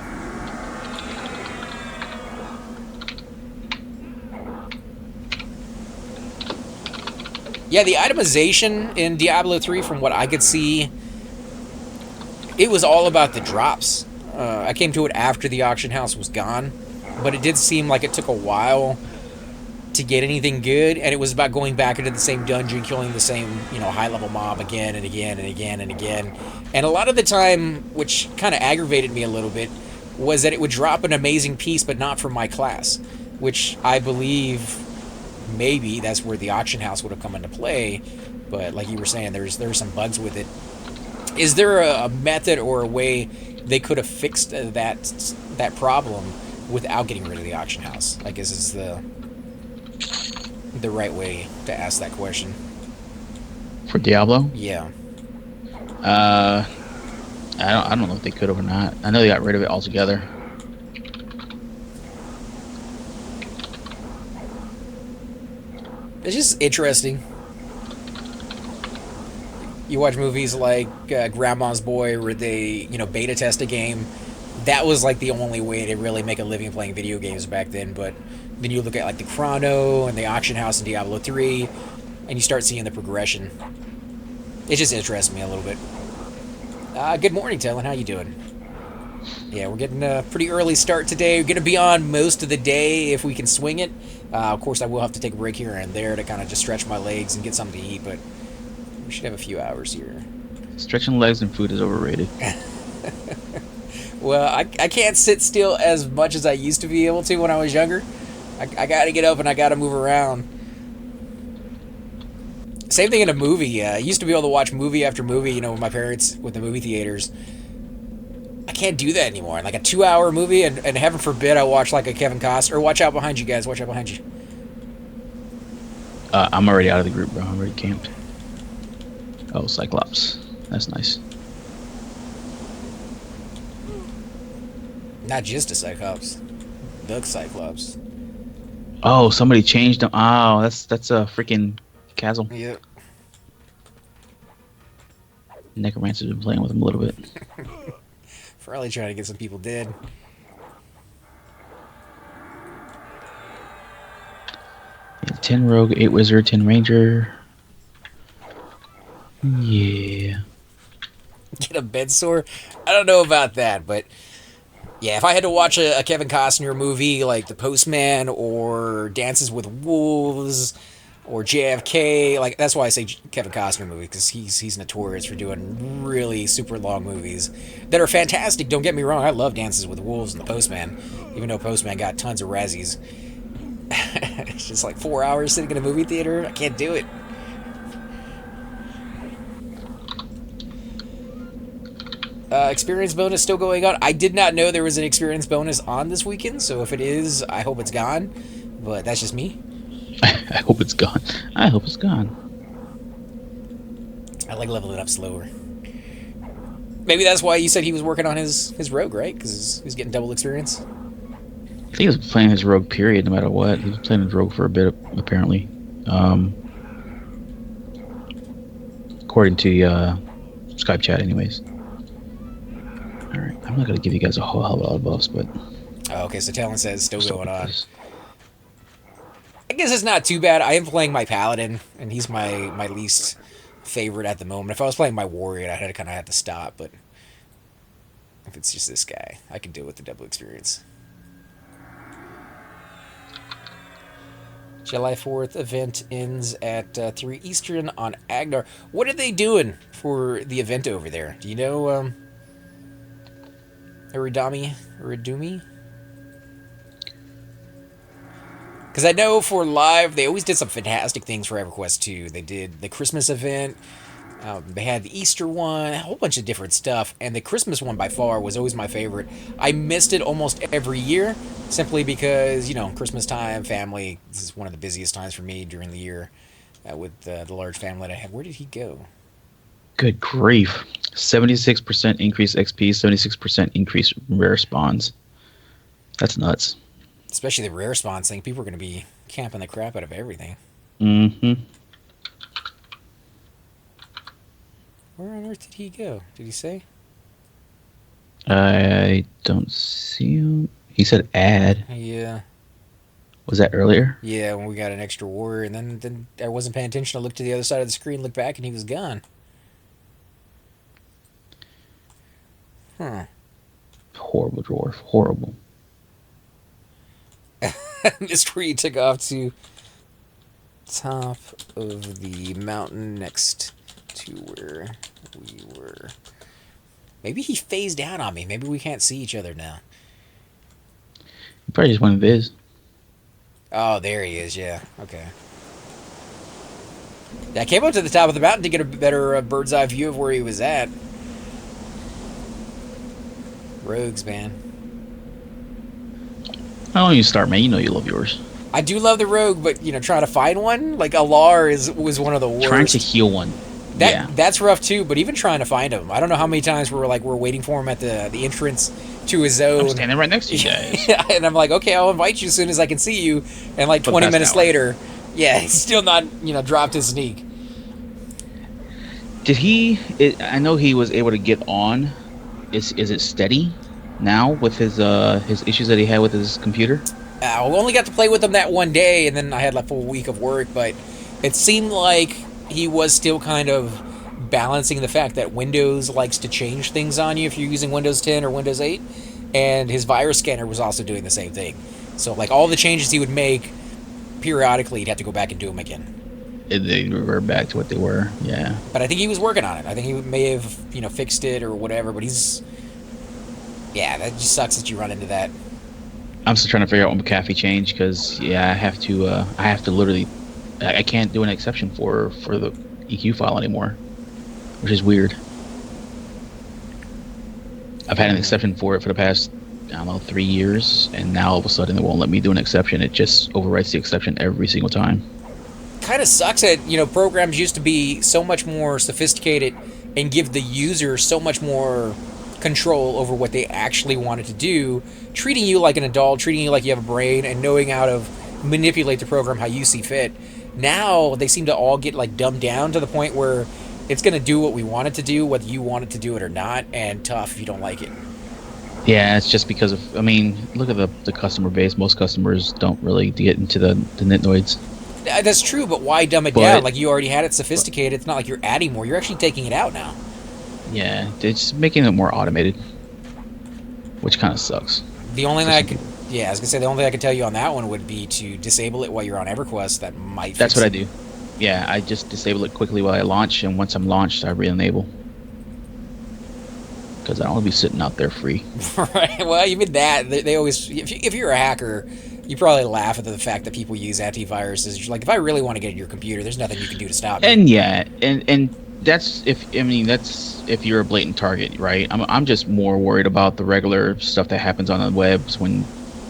Yeah, the itemization in Diablo 3, from what I could see, it was all about the drops. I came to it after the auction house was gone, but it did seem like it took a while to get anything good, and it was about going back into the same dungeon, killing the same, high-level mob again and again and again and again. And a lot of the time, which kind of aggravated me a little bit, was that it would drop an amazing piece, but not for my class, which I believe maybe that's where the auction house would have come into play. But like you were saying, there's some bugs with it. Is there a method or a way they could have fixed that problem without getting rid of the auction house? I guess is the right way to ask that question. For Diablo? Yeah. I don't know if they could have or not. I know they got rid of it altogether. It's just interesting. You watch movies like Grandma's Boy, where they, beta test a game. That was like the only way to really make a living playing video games back then. But then you look at like the Chrono and the Auction House in Diablo 3, and you start seeing the progression. It just interests me a little bit. Good morning, Talon. How you doing? Yeah, we're getting a pretty early start today. We're going to be on most of the day if we can swing it. Of course, I will have to take a break here and there to kind of just stretch my legs and get something to eat, but we should have a few hours here. Stretching legs and food is overrated. Well, I can't sit still as much as I used to be able to when I was younger. I got to get up and I got to move around. Same thing in a movie. I used to be able to watch movie after movie, with my parents, with the movie theaters. I can't do that anymore. Like a 2-hour movie, and heaven forbid I watch like a Kevin Costner. Or watch out behind you guys. Watch out behind you. I'm already out of the group, bro. I'm already camped. Oh, Cyclops. That's nice. Not just a Cyclops. The Cyclops. Oh, somebody changed them. Oh, that's a freaking Chasm. Yep. Necromancer's been playing with him a little bit. Probably trying to get some people dead. Yeah, 10 rogue, 8 wizard, 10 ranger. Yeah. Get a bed sore? I don't know about that, but yeah, if I had to watch a Kevin Costner movie like The Postman or Dances with Wolves or JFK, like that's why I say Kevin Costner movie because he's notorious for doing really super long movies that are fantastic. Don't get me wrong, I love Dances with Wolves and The Postman, even though Postman got tons of Razzies. It's just like 4 hours sitting in a movie theater. I can't do it. Experience bonus still going on. I did not know there was an experience bonus on this weekend, so if it is, I hope it's gone. But that's just me. I hope it's gone. I hope it's gone. I like leveling up slower. Maybe that's why you said he was working on his rogue, right? Because he's getting double experience. I think he was playing his rogue period no matter what. He was playing his rogue for a bit, apparently. According to Skype chat, anyways. Alright, I'm not going to give you guys a whole hell of a lot of buffs, but... Oh, okay, so Talon says still going on. I guess it's not too bad. I am playing my Paladin, and he's my least favorite at the moment. If I was playing my Warrior, I'd kind of have to stop, but... If it's just this guy, I can deal with the double experience. July 4th event ends at 3 Eastern on Agnar. What are they doing for the event over there? Do you know, Iridumi? Because I know for live, they always did some fantastic things for Everquest too. They did the Christmas event. They had the Easter one, a whole bunch of different stuff, and the Christmas one by far was always my favorite. I missed it almost every year, simply because, Christmas time, family, this is one of the busiest times for me during the year with the large family that I have. Where did he go? Good grief. 76% increase XP, 76% increase rare spawns. That's nuts. Especially the rare spawns thing. People are going to be camping the crap out of everything. Mm-hmm. Where on earth did he go? Did he say? I don't see him. He said add. Yeah. Was that earlier? Yeah, when we got an extra warrior, and then I wasn't paying attention. I looked to the other side of the screen, looked back, and he was gone. Huh. Horrible dwarf. Horrible. Missed where you took off to top of the mountain next to where we were. Maybe he phased out on me. Maybe we can't see each other now. He probably just went viz. Oh, there he is. Yeah. Okay. Yeah, I came up to the top of the mountain to get a better bird's eye view of where he was at. Rogues, man. How don't you start, man? You know you love yours. I do love the rogue, but trying to find one like Alar was one of the worst. Trying to heal one. That's rough too. But even trying to find him, I don't know how many times we're waiting for him at the entrance to his zone. I'm standing right next to you guys. Yeah, and I'm like, okay, I'll invite you as soon as I can see you. And like 20 minutes later, yeah, he's still not dropped his sneak. Did he? I know he was able to get on. Is it steady now with his issues that he had with his computer? I only got to play with him that one day, and then I had like a full week of work. But it seemed like he was still kind of balancing the fact that Windows likes to change things on you if you're using Windows 10 or Windows 8, and his virus scanner was also doing the same thing. So like all the changes he would make, periodically he'd have to go back and do them again. They revert back to what they were, yeah. But I think he was working on it. I think he may have fixed it or whatever. But that just sucks that you run into that. I'm still trying to figure out what McAfee changed because I have to literally, I can't do an exception for the EQ file anymore, which is weird. I've had an exception for it for the past, 3 years, and now all of a sudden it won't let me do an exception. It just overwrites the exception every single time. Kind of sucks that programs used to be so much more sophisticated and give the user so much more control over what they actually wanted to do, treating you like an adult, treating you like you have a brain, and knowing how to manipulate the program how you see fit. Now they seem to all get dumbed down to the point where it's going to do what we want it to do, whether you want it to do it or not, and tough if you don't like it. Yeah, it's just because of, look at the customer base. Most customers don't really get into the nitnoids. That's true, but why dumb it down? But Like, you already had it sophisticated. It's not like you're adding more. You're actually taking it out now. yeah, they're just making it more automated, which kind of sucks. The only thing For I some could, people. yeah, I was gonna say the only thing I could tell you on that one would be to disable it while you're on EverQuest. That might That's fix what I it. do. Yeah, I just disable it quickly while I launch, and once I'm launched, I re-enable. Because I don't want to be sitting out there free. Right. Well, even that, they always. If you're a hacker, you probably laugh at the fact that people use antiviruses. You're like, if I really want to get in your computer, there's nothing you can do to stop me. And yeah, and that's if I mean that's if you're a blatant target, right? I'm just more worried about the regular stuff that happens on the webs when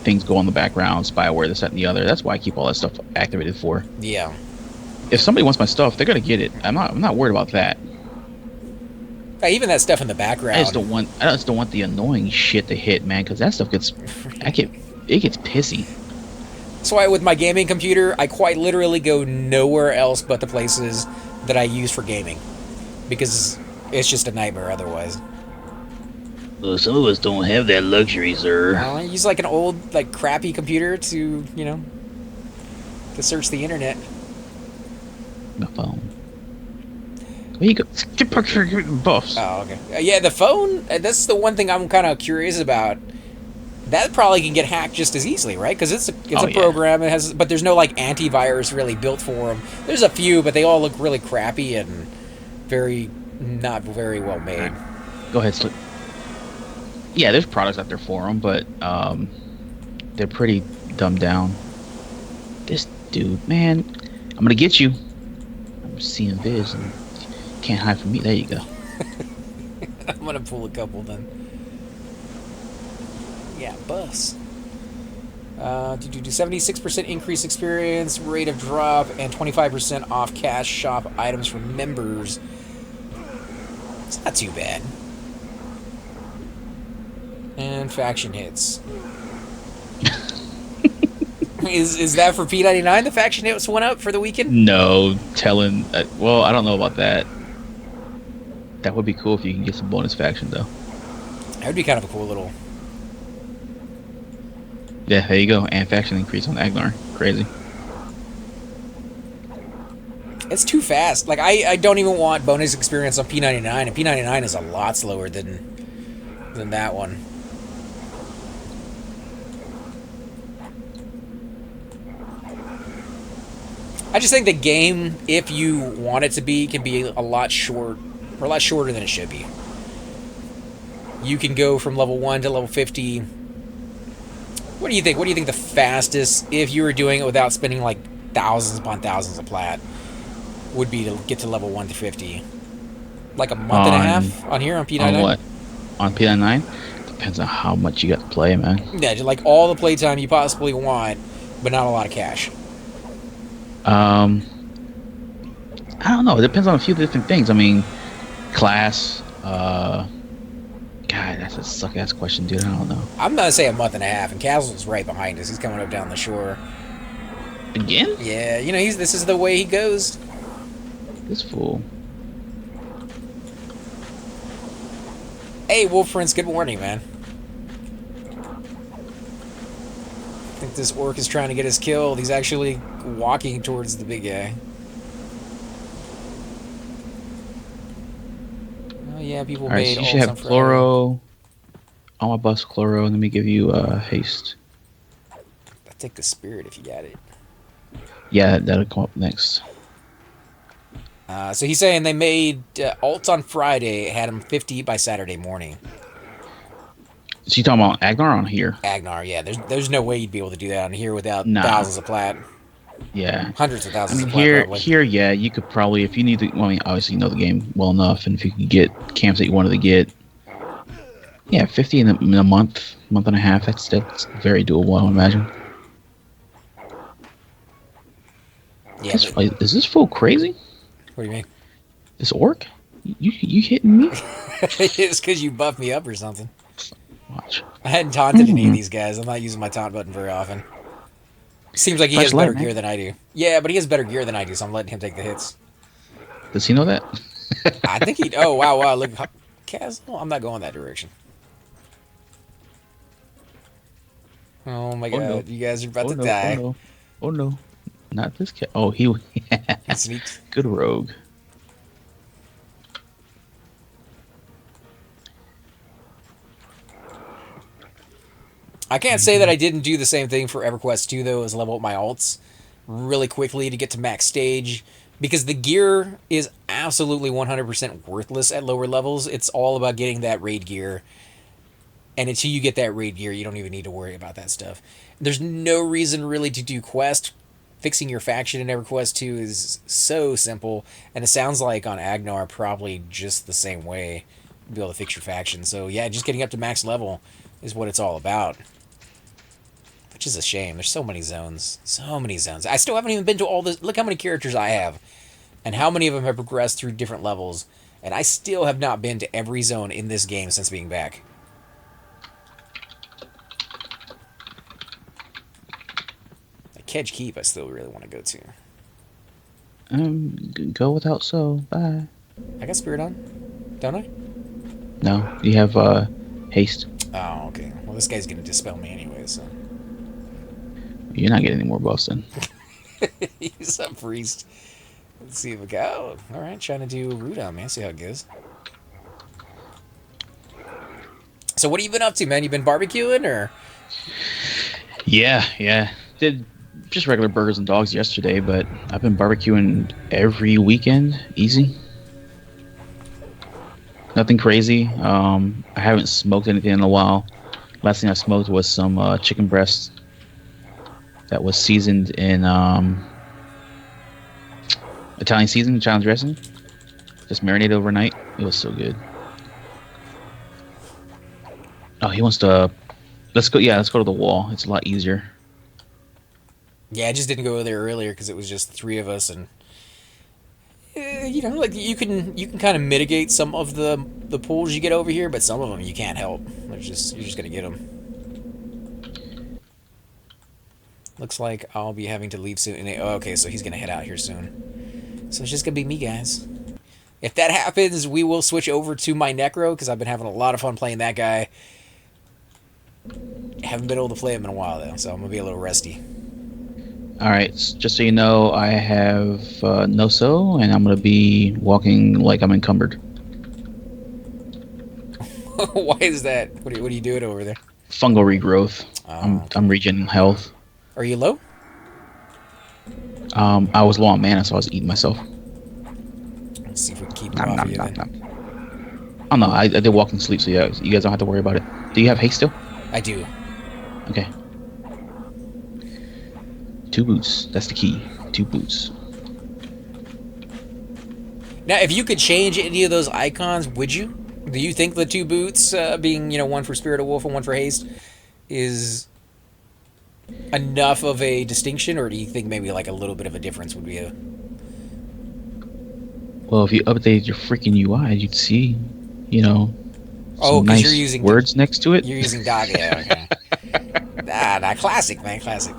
things go on the background, spyware, this, that, and the other. That's why I keep all that stuff activated for. Yeah. If somebody wants my stuff, they're gonna get it. I'm not worried about that. Even that stuff in the background. I just don't want the annoying shit to hit, man, because that stuff it gets pissy. That's why with my gaming computer, I quite literally go nowhere else but the places that I use for gaming, because it's just a nightmare otherwise. Well, some of us don't have that luxury, sir. I use like an old, like crappy computer to, to search the internet. My phone. Where you go? Get buffs. Oh, okay. Yeah, the phone. That's the one thing I'm kind of curious about. That probably can get hacked just as easily, right? Because it's a program. It has, but there's no like antivirus really built for them. There's a few, but they all look really crappy and not very well made. Go ahead, Slip. Yeah, there's products out there for them, but they're pretty dumbed down. This dude, man, I'm gonna get you. I'm seeing Viz and can't hide from me. There you go. I'm gonna pull a couple then. Yeah, bus. Do 76% increase experience rate of drop and 25% off cash shop items for members. It's not too bad. And faction hits. Is that for p99? The faction hits went up for the weekend? No, telling. Well, I don't know about that. That would be cool if you can get some bonus faction though. That would be kind of a cool little. Yeah, there you go. And faction increase on Agnar. Crazy. It's too fast. Like I don't even want bonus experience on p99, and p99 is a lot slower than that one. I just think the game, if you want it to be, can be a lot shorter than it should be. You can go from level 1 to level 50. What do you think? What do you think the fastest, if you were doing it without spending like thousands upon thousands of plat, would be to get to level 1 to 50? Like a month and a half on here on p99? On what? On p99? Depends on how much you got to play, man. Yeah, just like all the playtime you possibly want, but not a lot of cash. I don't know. It depends on a few different things. I mean, class. God, that's a suck ass question, dude. I don't know. I'm gonna say a month and a half, and Castle's right behind us. He's coming up down the shore. Again? Yeah, this is the way he goes. This fool. Hey, Wolf Prince, good morning, man. I think this orc is trying to get us killed. He's actually walking towards the big guy. Oh yeah, people All right, made so you should have chloro. On my bus, chloro, and let me give you haste. I'll take the spirit if you got it. Yeah, that'll come up next. So he's saying they made alts on Friday, had him 50 by Saturday morning. So you talking about Agnar on here? Agnar, yeah. There's no way you'd be able to do that on here without Nah. thousands of plat. Yeah. Hundreds of thousands I mean, of plat, probably. here, yeah, you could probably, if you need to, well, I mean, obviously you know the game well enough, and if you could get camps that you wanted to get, yeah, 50 in a month and a half, that's very doable, I would imagine. Yeah, Is this fool crazy? what do you mean? This orc? You hitting me? It's because you buffed me up or something. Watch. I hadn't taunted any of these guys. I'm not using my taunt button very often. Seems like he has better gear than I do. Yeah, but he has better gear than I do, so I'm letting him take the hits. Does he know that? I think he... Oh, wow, look. Castle? I'm not going that direction. Oh my god, no. you guys are about to die. Oh no. Not this cat. Oh, he. He sneaked. Good rogue. I can't say that I didn't do the same thing for EverQuest 2, though, is level up my alts really quickly to get to max stage. Because the gear is absolutely 100% worthless at lower levels. It's all about getting that raid gear. And until you get that raid gear, you don't even need to worry about that stuff. There's no reason really to do quest. Fixing your faction in EverQuest 2 is so simple. And it sounds like on Agnar, probably just the same way. Be able to fix your faction. So yeah, just getting up to max level is what it's all about. Which is a shame. There's so many zones. So many zones. I still haven't even been to all this. Look how many characters I have. And how many of them have progressed through different levels. And I still have not been to every zone in this game since being back. The Kedge Keep I still really want to go to. Go without so. Bye. I got Spirit on, don't I? No, you have haste. Oh, okay. Well, this guy's going to dispel me anyway, so. You're not getting any more buffs then. He's a priest. Let's see if we go. All right, trying to do root on, man. See how it goes. So what have you been up to, man? You been barbecuing, or? Yeah. Did just regular burgers and dogs yesterday, but I've been barbecuing every weekend. Easy. Nothing crazy. I haven't smoked anything in a while. Last thing I smoked was some chicken breast that was seasoned in Italian seasoning, Italian dressing. Just marinated overnight. It was so good. Oh, he wants to. Let's go. Yeah, let's go to the wall. It's a lot easier. Yeah, I just didn't go there earlier because it was just the three of us, and you know, like you can kind of mitigate some of the pools you get over here, but some of them you can't help. You're just gonna get them. Looks like I'll be having to leave soon. Oh, okay, so he's gonna head out here soon. So it's just gonna be me, guys. If that happens, we will switch over to my Necro because I've been having a lot of fun playing that guy. Haven't been able to play him in a while though, so I'm gonna be a little rusty. All right, just so you know, I have no so, and I'm gonna be walking like I'm encumbered. Why is that? What are you doing over there? Fungal regrowth. I'm regenerating health. Are you low? I was low on mana, so I was eating myself. Let's see if we can keep it off of you then. Oh no, I did walking sleep, so yeah, you guys don't have to worry about it. Do you have haste still? I do. Okay. 2 boots. That's the key. 2 boots. Now, if you could change any of those icons, would you? Do you think the 2 boots, being, you know, one for Spirit of Wolf and one for Haste, is enough of a distinction, or do you think maybe like a little bit of a difference would be a... Well, if you updated your freaking UI, you'd see, you know, some nice you're using words next to it. You're using Dog, yeah, okay. Nah, classic, man, classic.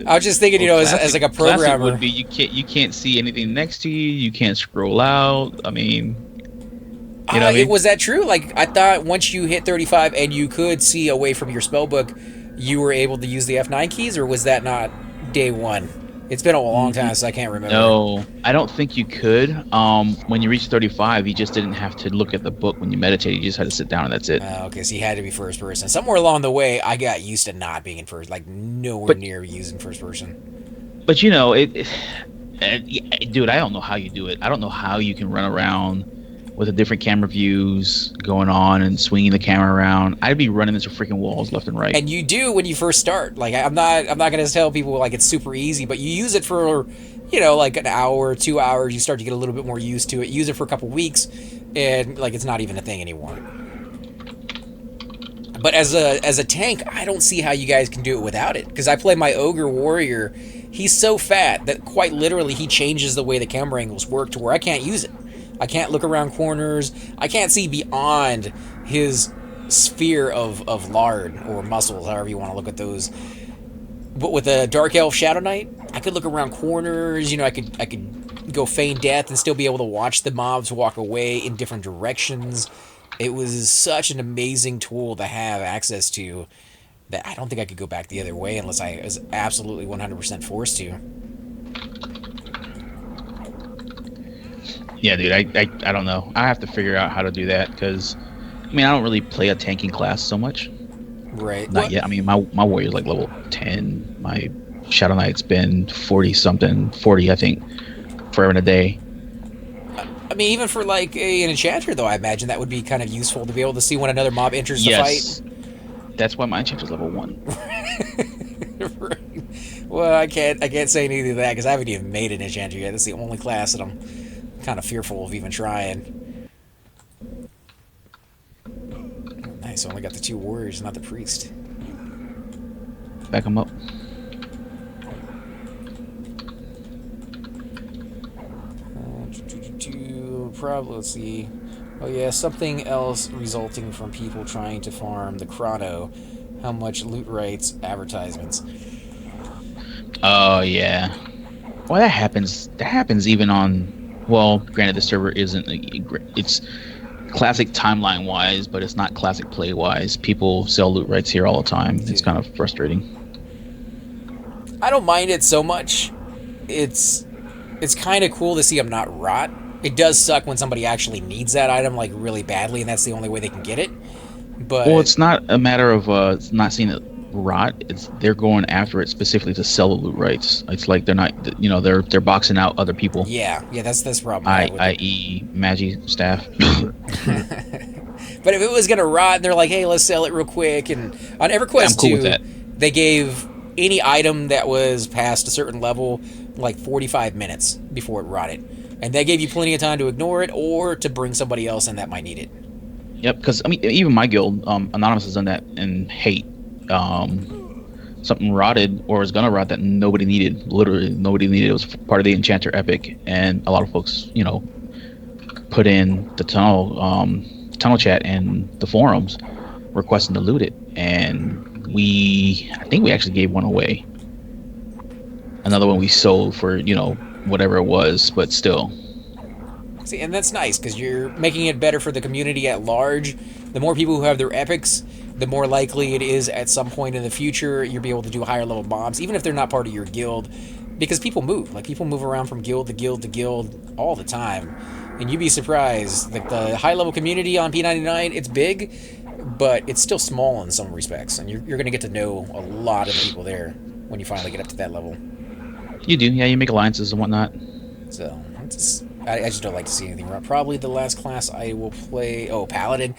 I was just thinking, you know, as like a programmer, would be you can't see anything next to you. You can't scroll out. I mean, you know what I mean? Was that true? Like, I thought once you hit 35 and you could see away from your spellbook, you were able to use the F9 keys, or was that not day one? It's been a long time, so I can't remember. No, I don't think you could. When you reach 35, you just didn't have to look at the book when you meditate. You just had to sit down, and that's it. Okay, so you had to be first person. Somewhere along the way, I got used to not being in first, like nowhere near using first person. But you know, dude, I don't know how you do it. I don't know how you can run around with the different camera views going on and swinging the camera around. I'd be running into freaking walls left and right. And you do when you first start. Like, I'm not going to tell people like it's super easy, but you use it for, you know, like an hour, 2 hours. You start to get a little bit more used to it. Use it for a couple weeks, and like it's not even a thing anymore. But as a tank, I don't see how you guys can do it without it. Because I play my Ogre Warrior. He's so fat that quite literally he changes the way the camera angles work to where I can't use it. I can't look around corners. I can't see beyond his sphere of lard or muscles, however you want to look at those. But with a Dark Elf Shadow Knight, I could look around corners. You know, I could go feign death and still be able to watch the mobs walk away in different directions. It was such an amazing tool to have access to. that I don't think I could go back the other way unless I was absolutely 100% forced to. Yeah, dude, I don't know. I have to figure out how to do that because, I mean, I don't really play a tanking class so much. Right. Not What? yet. I mean, my warrior's like level 10. My Shadow Knight's been 40 something, 40 I think, forever and a day. I mean, even for like an enchanter, though, I imagine that would be kind of useful to be able to see when another mob enters the fight. Yes, that's why my enchanter's level 1. Right. Well, I can't say anything to that because I haven't even made an enchanter yet. That's the only class that I'm kind of fearful of even trying. Nice. I only got the 2 warriors, not the priest. Back him up. Probably, let's see. Oh yeah, something else resulting from people trying to farm the chrono. How much loot rights advertisements? Oh yeah. Well, that happens. That happens even on. Well, granted, the server isn't. It's classic timeline wise, but it's not classic play wise. People sell loot rights here all the time. It's kind of frustrating. I don't mind it so much. It's kind of cool to see them not rot. It does suck when somebody actually needs that item like really badly, and that's the only way they can get it. But Well, it's not a matter of not seeing it rot. It's they're going after it specifically to sell the loot rights. It's like they're not, they're boxing out other people. yeah, that's the problem. I have with it. I.e. Magi staff. But if it was gonna rot, they're like, hey, let's sell it real quick. And on EverQuest I'm cool with that. they gave any item that was past a certain level like 45 minutes before it rotted, and they gave you plenty of time to ignore it or to bring somebody else in that might need it. Yep, because I mean, even my guild, Anonymous has done that in hate. Something rotted or was gonna rot that nobody needed. Literally, nobody needed. It was part of the Enchanter Epic, and a lot of folks, put in the tunnel chat and the forums requesting to loot it, and I think we actually gave one away. Another one we sold for whatever it was, but still. See, and that's nice because you're making it better for the community at large. The more people who have their epics, the more likely it is at some point in the future you'll be able to do higher level mobs, even if they're not part of your guild, because people move. Like, people move around from guild to guild to guild all the time, and you'd be surprised. Like, the high level community on p99, it's big, but it's still small in some respects, and you're going to get to know a lot of the people there when you finally get up to that level. You do, yeah. You make alliances and whatnot. So I just don't like to see anything wrong. Probably the last class I will play. Oh, Paladin.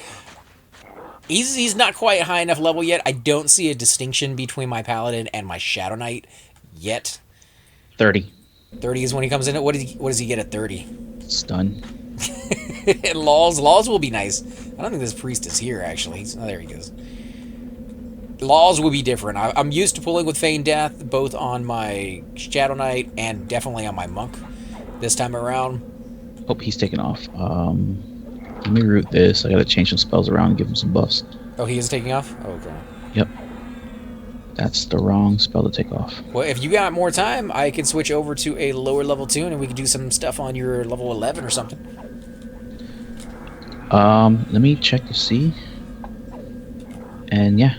He's not quite high enough level yet. I don't see a distinction between my Paladin and my Shadow Knight yet. 30. 30 is when he comes in. What does he get at 30? Stun. And Laws will be nice. I don't think this priest is here actually. Oh, there he goes. Laws will be different. I'm used to pulling with Feign Death both on my Shadow Knight and definitely on my Monk this time around. Oh, he's taking off. Let me root this. I gotta change some spells around and give him some buffs. Oh, he is taking off? Oh, okay. Yep. That's the wrong spell to take off. Well, if you got more time, I can switch over to a lower level tune and we can do some stuff on your level 11 or something. Let me check to see. And yeah.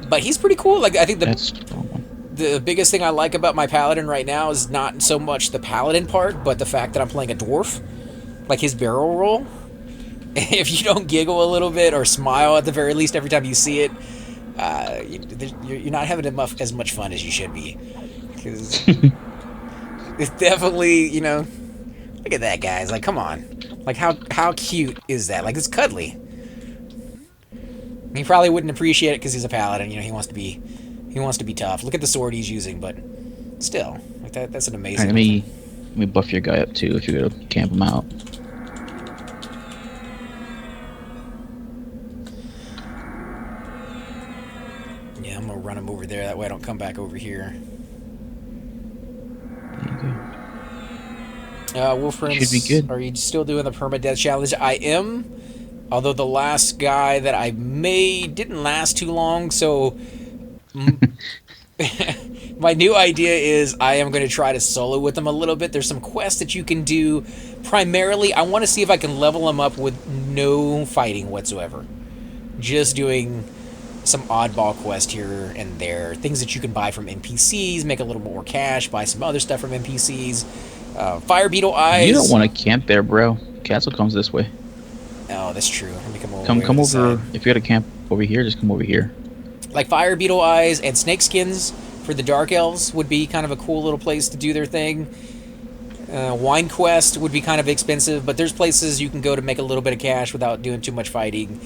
But he's pretty cool. Like, I think That's the biggest thing I like about my Paladin right now is not so much the Paladin part, but the fact that I'm playing a dwarf. Like, his barrel roll. If you don't giggle a little bit or smile at the very least every time you see it, you're not having as much fun as you should be. Because it's definitely, look at that, guys. Like, come on. Like, how cute is that? Like, it's cuddly. He probably wouldn't appreciate it because he's a Paladin. He wants to be tough. Look at the sword he's using, but still, like that's an amazing. All right, let me buff your guy up too if you're gonna camp him out. Yeah, I'm gonna run him over there. That way I don't come back over here. There you go. Wolfrins, Should be good. Are you still doing the permadeath challenge? I am. Although the last guy that I made didn't last too long, so my new idea is I am going to try to solo with them a little bit. There's some quests that you can do. Primarily, I want to see if I can level them up with no fighting whatsoever. Just doing some oddball quest here and there, things that you can buy from NPCs, make a little more cash, buy some other stuff from NPCs. Fire beetle You don't eyes. want to camp there, bro. Castle comes this way. Oh, that's true. Let me come all the Come way over come the side. over. If you got to camp over here, just come over here. Like fire beetle eyes and snake skins for the dark elves would be kind of a cool little place to do their thing. Wine quest would be kind of expensive, but there's places you can go to make a little bit of cash without doing too much fighting.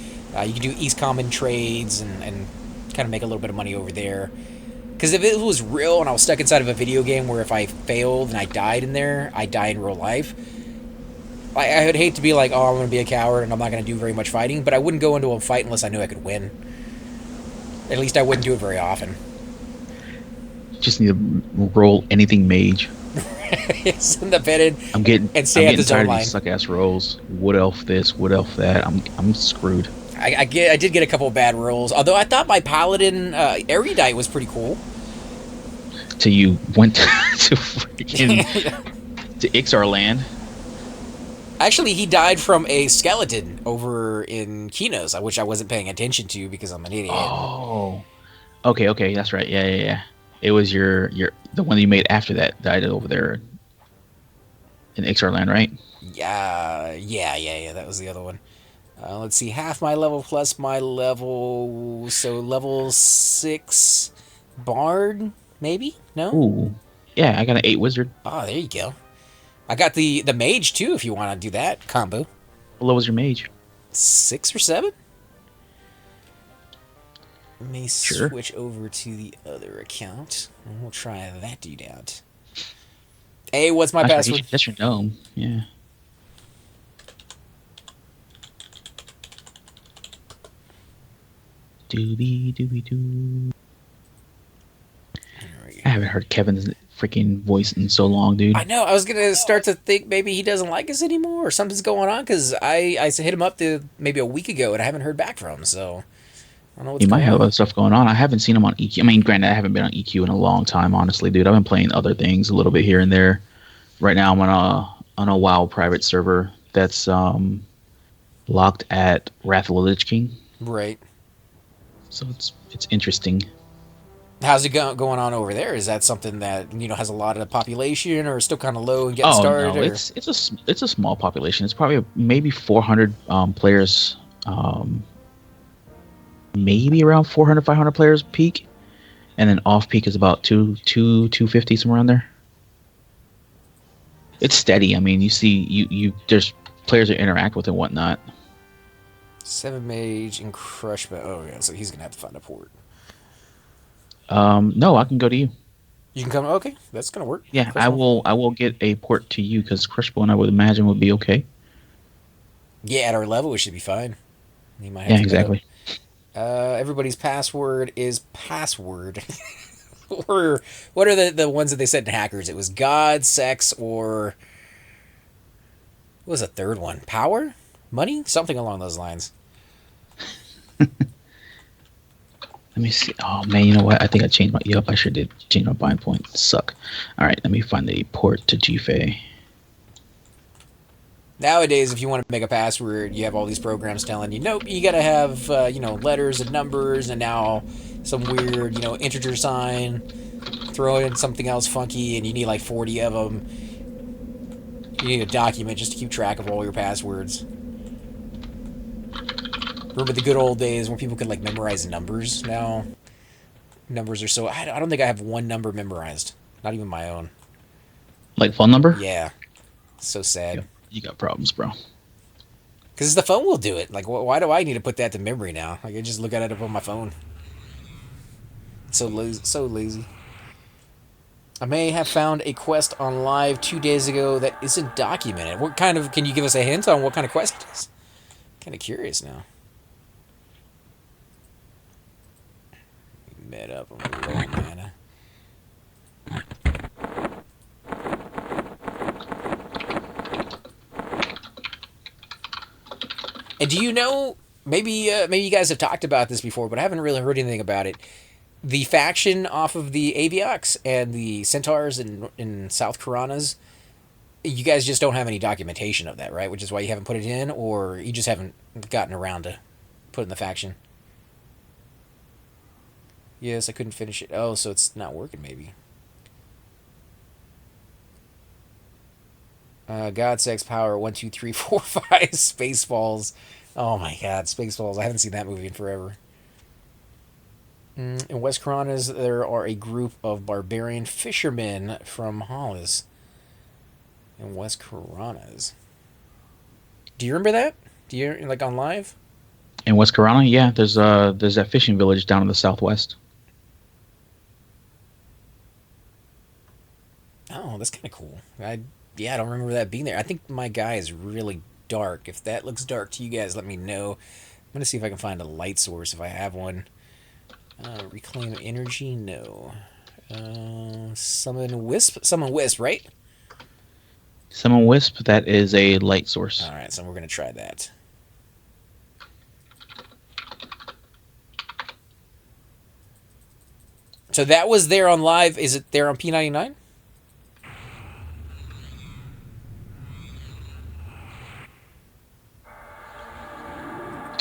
You can do East Common trades and kind of make a little bit of money over there. Because if it was real and I was stuck inside of a video game where if I failed and I died in there, I die in real life. I would hate to be like, oh, I'm going to be a coward and I'm not going to do very much fighting, but I wouldn't go into a fight unless I knew I could win. At least I wouldn't do it very often. Just need to roll anything mage. Send the bed in I'm getting and stay at the zone tired of line. these suck ass rolls. Wood elf this, wood elf that. I'm screwed. I did get a couple of bad rolls, although I thought my paladin erudite was pretty cool. Till you went to freaking to Ixar land. Actually, he died from a skeleton over in Kinos, which I wasn't paying attention to because I'm an idiot. Oh, okay, that's right. Yeah. It was your the one that you made after that died over there in Ixar land, right? Yeah. That was the other one. Let's see, half my level plus my level, so level 6 bard, maybe? No? Ooh, yeah. I got an 8 wizard. Oh, there you go. I got the mage too, if you want to do that combo. What level was your mage? 6 or 7? Let me Sure. switch over to the other account, and we'll try that dude out. Hey, what's my password? That's your gnome. Yeah. Doobie doo. I haven't heard Kevin's freaking voice in so long, dude. I know. I was gonna start to think maybe he doesn't like us anymore, or something's going on. Because I hit him up maybe a week ago, and I haven't heard back from him. So I don't know what's He might going have on. other stuff going on. I haven't seen him on EQ. I mean, granted, I haven't been on EQ in a long time, honestly, dude. I've been playing other things a little bit here and there. Right now, I'm on a WoW private server that's locked at Wrath of the Lich King. Right. So it's interesting. How's it going on over there? Is that something that has a lot of population, or is still kind of low and getting Oh started? no, Or it's a small population. It's probably maybe 400 players, maybe around 400 500 players peak, and then off peak is about 250 somewhere around there. It's steady. I mean, you see, you there's players that interact with and whatnot. 7 mage and crushment. Oh yeah, so he's gonna have to find a port. No, I can go to you. You can come. Okay, that's gonna work. Yeah, I will get a port to you because Crushbone I would imagine would be okay. Yeah, at our level, it should be fine. He might have Yeah, to exactly. Everybody's password is password. Or what are the ones that they said in Hackers? It was God, sex, or what was the third one? Power, money, something along those lines. Let me see. Oh man, you know what? I think I changed my. Yep, I sure did change my bind point. Suck. All right, let me find the port to GFA. Nowadays, if you want to make a password, you have all these programs telling you, nope, you gotta have letters and numbers, and now some weird integer sign. Throw in something else funky, and you need like 40 of them. You need a document just to keep track of all your passwords. Remember the good old days when people could like memorize numbers? Now, numbers are so. I don't think I have one number memorized. Not even my own. Like phone number? Yeah. So sad. Yep. You got problems, bro. Because the phone will do it. Like, why do I need to put that to memory now? Like, I just look at it up on my phone. So lazy. I may have found a quest on live 2 days ago that isn't documented. What kind of? Can you give us a hint on what kind of quest it is? Kind of curious now. Met up on the low mana. And do you know? Maybe you guys have talked about this before, but I haven't really heard anything about it. The faction off of the Aviox and the Centaurs in South Karanas, you guys just don't have any documentation of that, right? Which is why you haven't put it in, or you just haven't gotten around to putting the faction. Yes, I couldn't finish it. Oh, so it's not working, maybe. God, sex, power. 1, 2, 3, 4, 5. Spaceballs. Oh my God, Spaceballs. I haven't seen that movie in forever. In West Coronas, there are a group of barbarian fishermen from Hollis. In West Coronas. Do you remember that? Do you like on live? In West Corona, yeah, there's that fishing village down in the southwest. Oh, that's kind of cool. I don't remember that being there. I think my guy is really dark. If that looks dark to you guys, let me know. I'm gonna see if I can find a light source if I have one. Reclaim energy, no. Summon wisp, right? Summon Wisp, that is a light source. All right, so we're gonna try that. So that was there on live. Is it there on P99?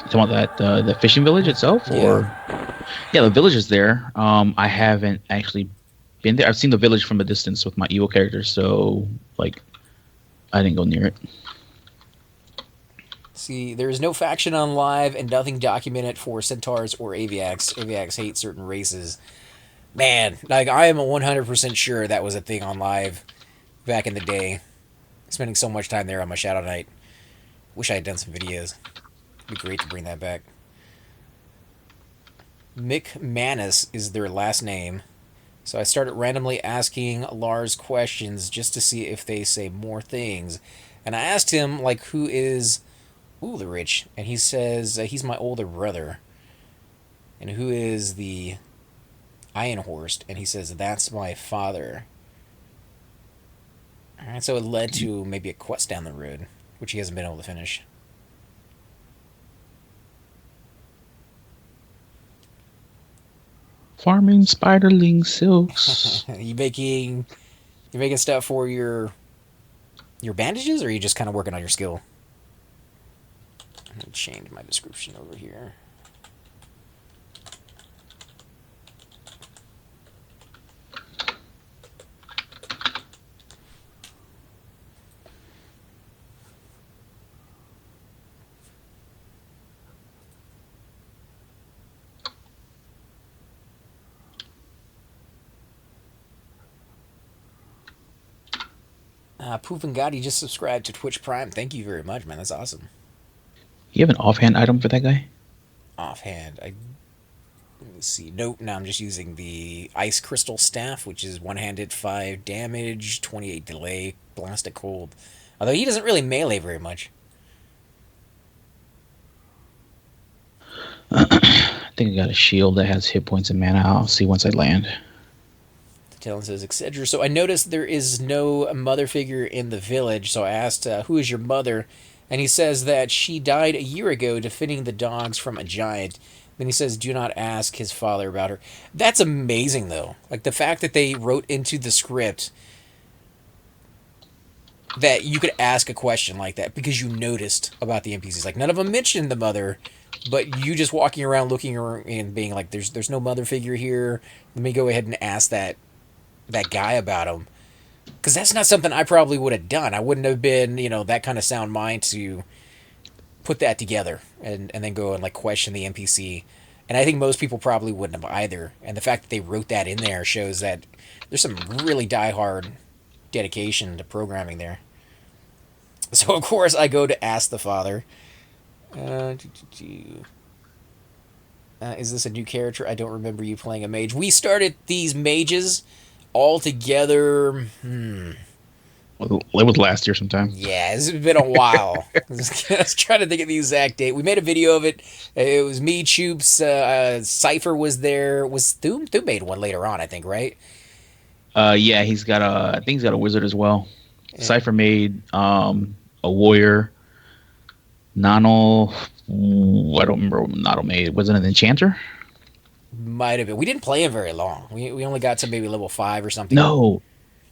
Talking about that the fishing village itself, Yeah. or yeah, the village is there. I haven't actually been there. I've seen the village from a distance with my Evo character, so like I didn't go near it. See, there is no faction on live and nothing documented for centaurs or aviacs. Aviacs hate certain races. Man, like I am 100% sure that was a thing on live back in the day. Spending so much time there on my Shadow Knight. Wish I had done some videos. It'd be great to bring that back. McManus is their last name. So I started randomly asking Lars questions just to see if they say more things. And I asked him, like, who is Ulrich? And he says he's my older brother. And who is the Ironhorst? And he says, that's my father. Alright, so it led to maybe a quest down the road, which he hasn't been able to finish. Farming spiderling silks. You making stuff for your bandages, or are you just kind of working on your skill? I'm gonna change my description over here. Poof and Gotti just subscribed to Twitch Prime. Thank you very much, man. That's awesome. You have an offhand item for that guy? Offhand, let me see. Nope. Now I'm just using the Ice Crystal Staff, which is one-handed, 5 damage, 28 delay, blast it cold. Although he doesn't really melee very much. I think I got a shield that has hit points and mana. I'll see once I land. Talon says, etc. So I noticed there is no mother figure in the village, so I asked, who is your mother? And he says that she died a year ago defending the dogs from a giant. Then he says, do not ask his father about her. That's amazing, though. Like, the fact that they wrote into the script that you could ask a question like that because you noticed about the NPCs. Like, none of them mentioned the mother, but you just walking around looking around and being like, there's no mother figure here. Let me go ahead and ask that guy about him, because that's not something I probably would have done. I wouldn't have been, that kind of sound mind to put that together and then go and like question the NPC. And I think most people probably wouldn't have either. And the fact that they wrote that in there shows that there's some really diehard dedication to programming there. So of course I go to ask the father. Is this a new character? I don't remember you playing a mage. We started these mages all together. Well, it was last year sometime. Yeah, it's been a while. I was trying to think of the exact date. We made a video of it. It was me, Choops, Cypher was there. Was Thum made one later on, I think, right? Yeah, I think he's got a wizard as well. Yeah. Cypher made a warrior. Nano, I don't remember what Nano made. Was it an enchanter? Might have been. We didn't play him very long. We only got to maybe level 5 or something. No,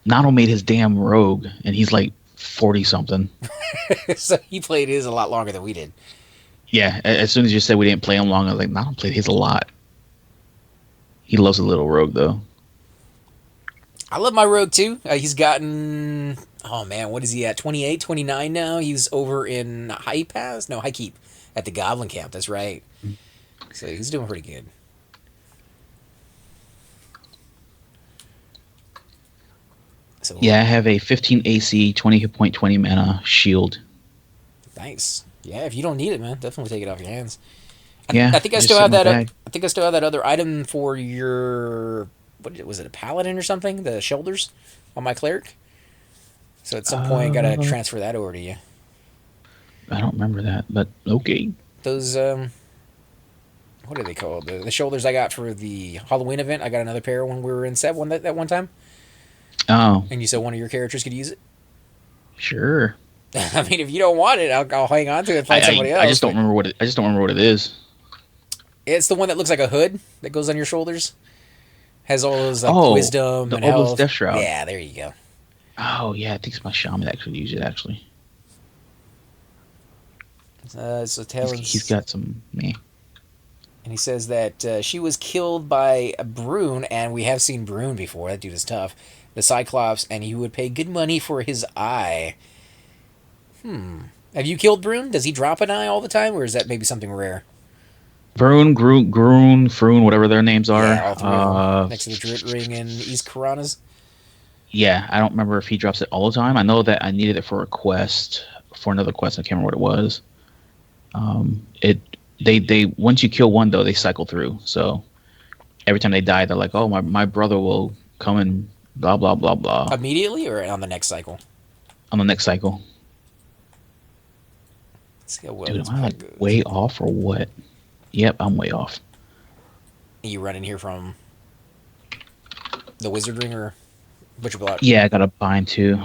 Nano made his damn rogue, and he's like 40 something. So he played his a lot longer than we did. Yeah, as soon as you said we didn't play him long, I was like, Nano played his a lot. He loves a little rogue though. I love my rogue too. He's gotten, oh man, what is he at? 28, 29 now. He's over in High Pass? No, High Keep at the Goblin Camp. That's right. So he's doing pretty good. So Yeah, I have a 15 AC, 20 hit point, 20 mana shield. nice. Yeah, if you don't need it, man, definitely take it off your hands. Yeah, I think I just still sit have in my that. bag. I think I still have that other item for your. Was it? A paladin or something? The shoulders on my cleric. So at some point, gotta Uh, transfer that over to you. I don't remember that, but okay. Those what are they called? The shoulders I got for the Halloween event. I got another pair when we were in Sev that one time. Oh, And you said one of your characters could use it. sure. I mean, if you don't want it, I'll hang on to it and find somebody else. I just don't remember what I just don't remember what it is. It's the one that looks like a hood that goes on your shoulders. Has all those like Oh, wisdom the and Obelisk health. Death Shroud. Yeah, there you go. Oh yeah, I think it's my shaman that could use it actually. So Talon's, He's got some me. and he says that she was killed by a Brune, and we have seen Brune before. That dude is tough. The Cyclops, and he would pay good money for his eye. Have you killed Brune? Does he drop an eye all the time, or is that maybe something rare? Vroon, Groon, Froon, whatever their names are. Yeah, all three of them next to the Druid Ring and East Karanas. Yeah, I don't remember if he drops it all the time. I know that I needed it for a quest, for another quest. I can't remember what it was. They once you kill one though, they cycle through. So every time they die, they're like, oh my brother will come and blah blah blah blah Immediately or on the next cycle? on the next cycle. Let's see how well Dude, this am I pack like goes. way off or what? Yep, I'm way off. You run in here from the Wizard Ring or Butcher Block? Yeah, I got a bind too.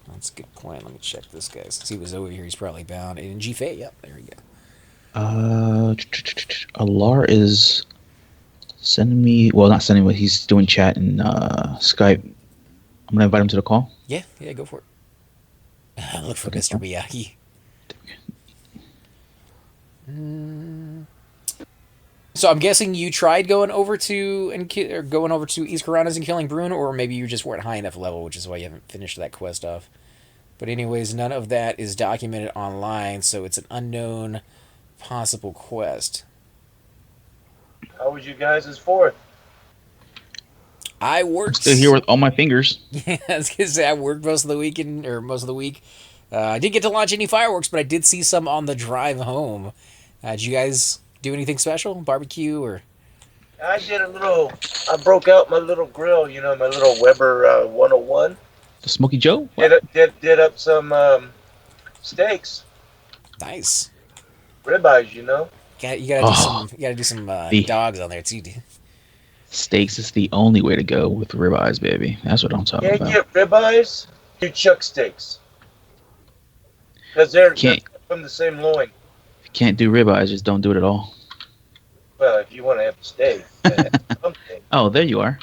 That's a good point. Let me check this guy. Since he was over here, he's probably bound. In G-Fate, yep, there we go. Alar is sending me. Well, not sending me. He's doing chat in Skype. I'm gonna invite him to the call. Yeah, go for it. Look for Okay, Mr. cool. Miyagi. So I'm guessing you tried going over to East Karanas and killing Brune, or maybe you just weren't high enough level, which is why you haven't finished that quest off. But anyways, none of that is documented online, so it's an unknown possible quest. How was you guys' fourth? I I'm worked. still here with all my fingers. Yeah, I was gonna say I worked most of the weekend or most of the week. I didn't get to launch any fireworks, but I did see some on the drive home. Did you guys do anything special? Barbecue or? I did a little. I broke out my little grill. You know, my little Weber 101. The Smoky Joe. What? Did up some steaks, Nice. ribeyes. You know. You gotta do some The- dogs on there too. Steaks is the only way to go with ribeyes, baby. That's what I'm talking Can't about. get ribeyes. Do chuck steaks because they're Can't from the same loin. can't do ribeyes. Just don't do it at all. Well, if you want to have a steak, then have something. Oh, there you are.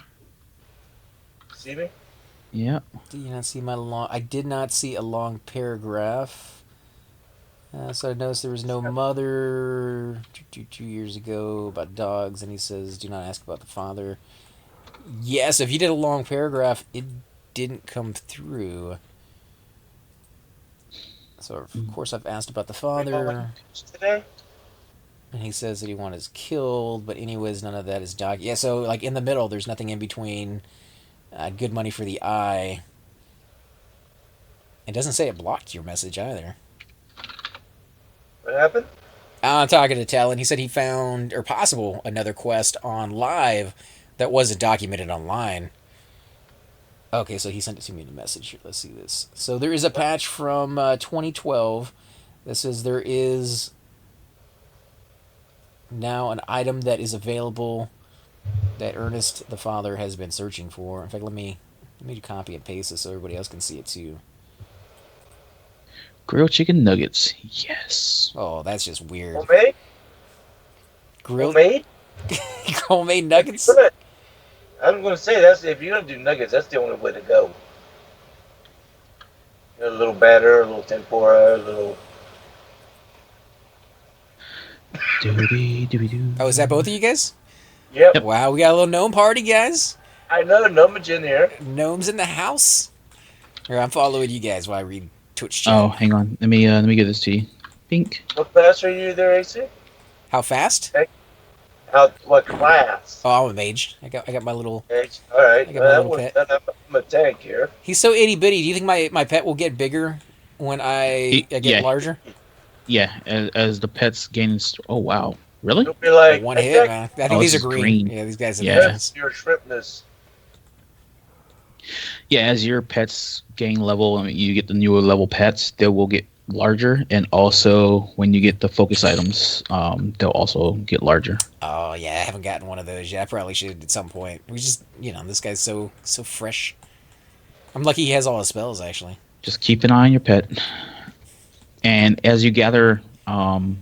See me? Yeah. Did you not see my long? I did not see a long paragraph. So I noticed there was no mother 2 years ago about dogs, and he says, "Do not ask about the father." Yes, if you did a long paragraph, it didn't come through. So of course I've asked about the father, Today? and he says that he wants killed. But anyways, none of that is dog. Yeah, so like in the middle, there's nothing in between. Good money for the eye. It doesn't say it blocked your message either. What happened? I'm talking to Talon. He said he found, or possible, another quest on live that wasn't documented online. Okay, so he sent it to me in a message. Here, let's see this. So there is a patch from 2012 that says there is now an item that is available that Ernest the father has been searching for. In fact, let me copy and paste this so everybody else can see it too. Grilled chicken nuggets. Yes. Oh, that's just weird. Homemade? Grilled Homemade? homemade nuggets. Good. I'm gonna say that's if you're gonna do nuggets, that's the only way to go. You know, a little batter, a little tempura, a little. Doody doo. Oh, is that both of you guys? Yep. Yep. Wow, we got a little gnome party, guys. I know the numbers in here. Gnomes in the house. Here, I'm following you guys while I read Twitch chat. Oh, hang on. Let me give this to you. Pink. What class are you there, AC? How fast? What class? Oh, I'm a mage. I got my little. H. All right. I got my little Well, pet. I'm a tank here. He's so itty bitty. Do you think my pet will get bigger when I get Yeah. larger? Yeah, as the pets gain. Oh wow, really? It'll be like One I hit, think man. I think Oh, these this are is green. green. Yeah, these guys are Yeah. legends. your shrimpness. Yeah, as your pets gain level, I mean, you get the newer level pets, they will get larger, and also when you get the focus items, they'll also get larger. Oh yeah, I haven't gotten one of those yet. I probably should at some point. We just, this guy's so fresh. I'm lucky he has all his spells actually. Just keep an eye on your pet, and as you gather the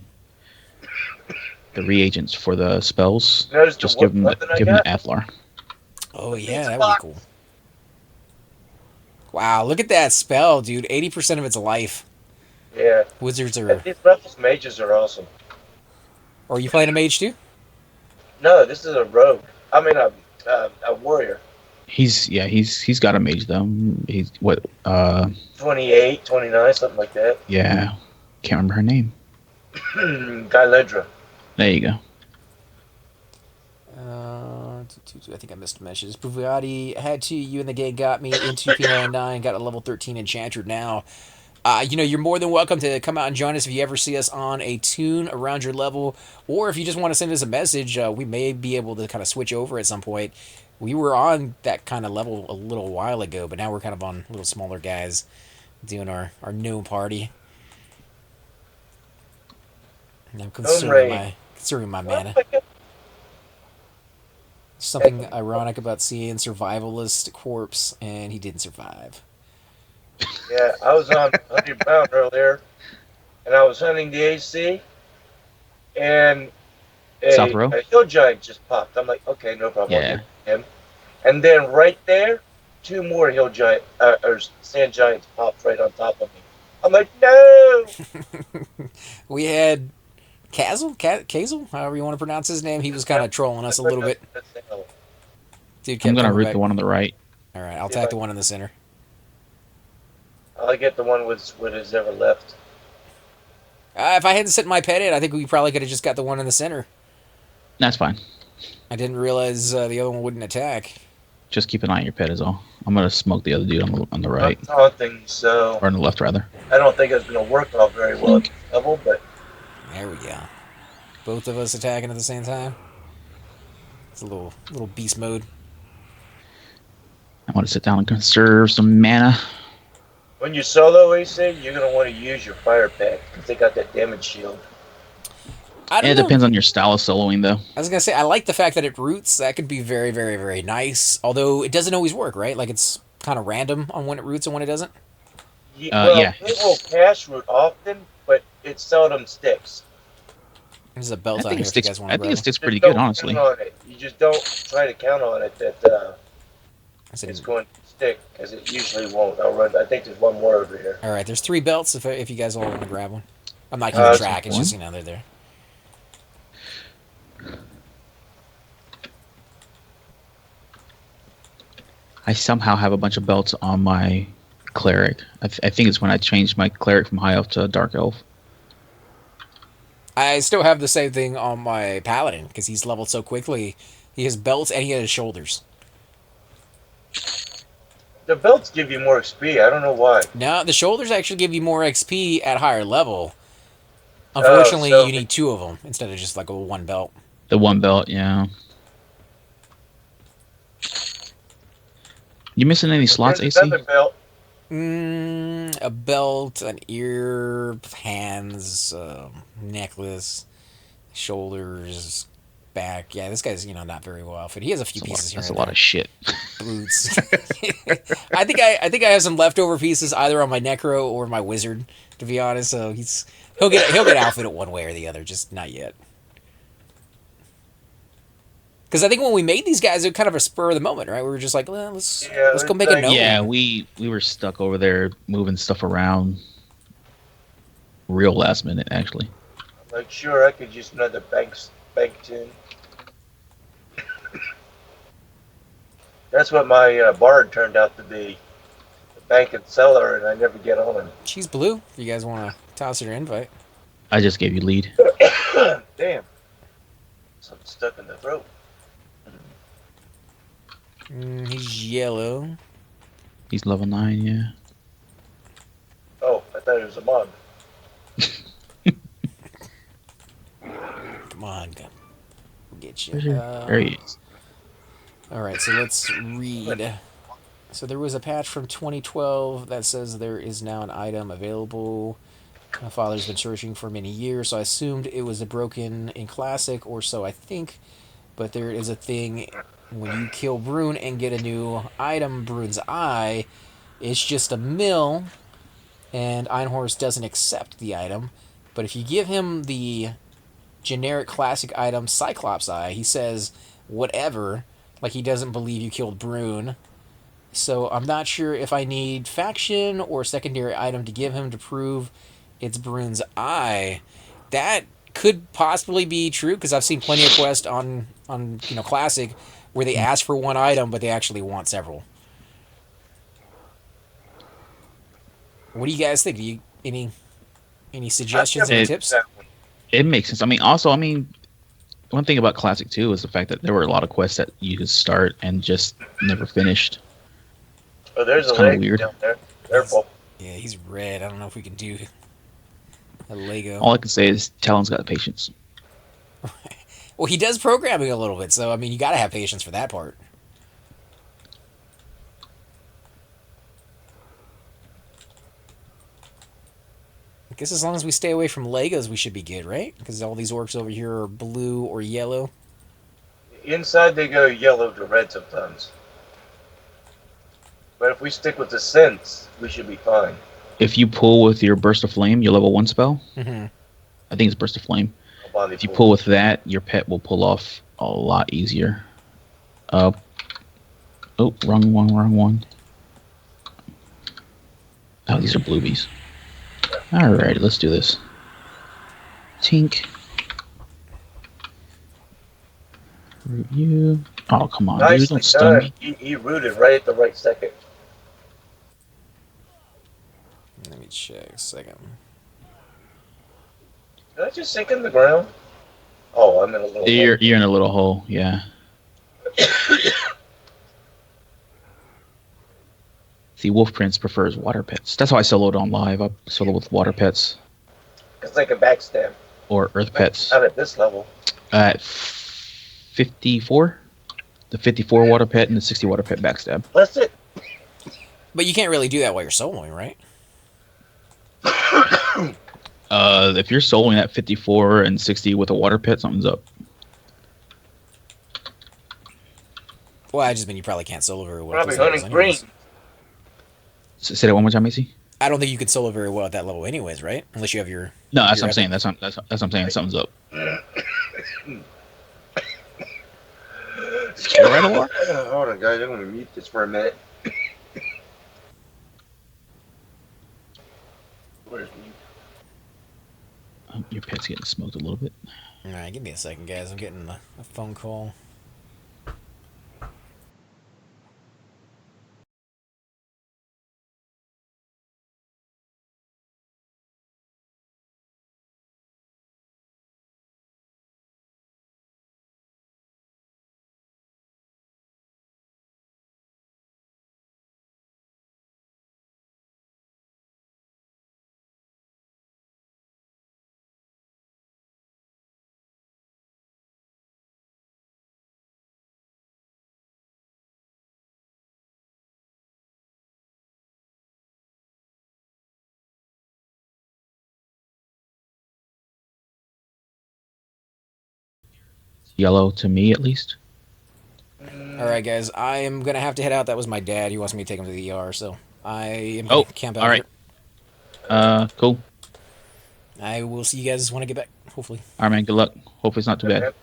reagents for the spells, Notice the just what give them weapon I give them got? the Athlar. Oh yeah, that would be cool. Wow, look at that spell, dude. 80% of its life. Yeah. Wizards are. These Breathless mages are awesome. Are you playing a mage too? No, this is a rogue. I mean a warrior. He's got a mage though. He's what 28, 29, something like that. yeah, can't remember her name. Gyledra. There you go. I think I missed a message. Buvati had to. You and the gang got me into p99. Got a level 13 enchanter now. You're more than welcome to come out and join us if you ever see us on a tune around your level, or if you just want to send us a message. We may be able to kind of switch over at some point. We were on that kind of level a little while ago, but now we're kind of on little smaller guys doing our gnome party. And I'm conserving my mana. Something ironic about seeing Survivalist Corpse, and he didn't survive. Yeah, I was on 100 pound earlier, and I was hunting the AC, and South row? a hill giant just popped. I'm like, okay, no problem. Yeah. I'll get him. And then right there, two more hill giant or sand giants popped right on top of me. I'm like, no. We had Kazel, however you want to pronounce his name. He was kind of trolling us a little bit. Dude kept I'm gonna coming root back. the one on the right. All right, I'll attack the one in the center. I'll get the one with his ever left. If I hadn't sent my pet in, I think we probably could have just got the one in the center. That's fine. I didn't realize the other one wouldn't attack. Just keep an eye on your pet is all. I'm gonna smoke the other dude on the right. I'm taunting, so Or on the left rather. I don't think it's going to work out very well at this level, but There we go. Both of us attacking at the same time. It's a little beast mode. I want to sit down and conserve some mana. when you solo AC, you're going to want to use your fire pack because they got that damage shield. I don't It know. depends on your style of soloing though. I was gonna say I like the fact that it roots. That could be very, very, very nice. Although it doesn't always work, right? Like it's kind of random on when it roots and when it doesn't. Yeah. It will cash root often, but it seldom sticks. There's a belt I on think here it if you sticks. guys want I to think it grab sticks Just pretty don't good, honestly. count on it. You just don't try to count on it that one. I said, it's going to stick, because it usually won't. I think there's one more over here. all right, there's 3 belts if you guys all want to grab one. I'm not keeping That's track. It's one. just they're there. I somehow have a bunch of belts on my cleric. I think it's when I changed my cleric from high elf to dark elf. I still have the same thing on my paladin because he's leveled so quickly. He has belts and he has shoulders. The belts give you more XP. I don't know why. Now the shoulders actually give you more XP at higher level. Unfortunately, so- you need 2 of them instead of just like a 1 belt. The one belt, yeah. You missing any slots, There's AC? another belt. A belt, an ear, hands, necklace, shoulders, back. Yeah, this guy's not very well outfitted. He has a few pieces here. That's a and lot there. of shit. Boots. I think I have some leftover pieces either on my necro or my wizard. To be honest, so he'll get outfitted one way or the other, just not yet. Because I think when we made these guys, it was kind of a spur of the moment, right? We were just like, well, let's go make a like- note. Yeah, we were stuck over there moving stuff around. Real last minute, actually. I'm like, sure, I could use another bank tune. That's what my bard turned out to be. A bank and seller, and I never get on She's blue. If you guys want to toss her an invite. I just gave you lead. him. Damn. Something stuck in the throat. He's yellow. He's level 9, yeah. Oh, I thought it was a mod. Come on, go. We'll get you. Where's your... there he is. All right, so let's read. So there was a patch from 2012 that says there is now an item available. My father's been searching for many years, so I assumed it was a broken in Classic, or so I think. But there is a thing when you kill Brune and get a new item, Brune's Eye. It's just a mill, and Einhorst doesn't accept the item. But if you give him the generic classic item, Cyclops Eye, he says whatever, like he doesn't believe you killed Brune. So I'm not sure if I need faction or secondary item to give him to prove it's Brune's Eye. That could possibly be true because I've seen plenty of quests on Classic where they ask for one item but they actually want several. What do you guys think? Do you any suggestions, any tips? It makes sense. I mean, also, one thing about Classic 2 is the fact that there were a lot of quests that you could start and just never finished. Oh, there's It's a leg weird. down there. Careful. Yeah, he's red. I don't know if we can do a Lego. All I can say is Talon's got patience. Well, he does programming a little bit, so I mean, you got to have patience for that part. I guess as long as we stay away from Legos, we should be good, right? Because all these orcs over here are blue or yellow. Inside they go yellow to red sometimes. But if we stick with the scents, we should be fine. If you pull with your Burst of Flame, your level 1 spell, Mm-hmm. I think it's Burst of Flame. Body If you full. pull with that, your pet will pull off a lot easier. Oh, wrong one. Oh, these are bluebies. Alright, let's do this. Tink. Root you. Oh, come on, dude. Nicely Don't stun done. me. He rooted right at the right second. Let me check a second. Did I just sink in the ground? Oh, I'm in a little. You're in a little hole, yeah. See, Wolf Prince prefers water pets. That's why I soloed on live. I solo with water pets It's like a backstab. or earth pets. Not at this level. At 54, the 54 water pet and the 60 water pet backstab. That's it. But you can't really do that while you're soloing, right? If you're soloing at 54 and 60 with a water pet, something's up. Well, I just mean you probably can't solo very well. at Probably those levels hunting green. anyways. Say that one more time, Macy. I don't think you could solo very well at that level, anyways, right? Unless you have your. No, that's your what I'm saying. epic. That's what I'm saying. Something's up. You all right, Alar? Hold on, guys. I'm going to mute this for a minute. Where's mute? Your pet's getting smoked a little bit. All right, give me a second, guys. I'm getting a phone call. Yellow to me, at least. All right, guys. I am gonna have to head out. That was my dad. He wants me to take him to the ER, so I am gonna camp out all right. here. Cool. I will see you guys when I get back. Hopefully. All right, man. Good luck. Hope it's not too bad.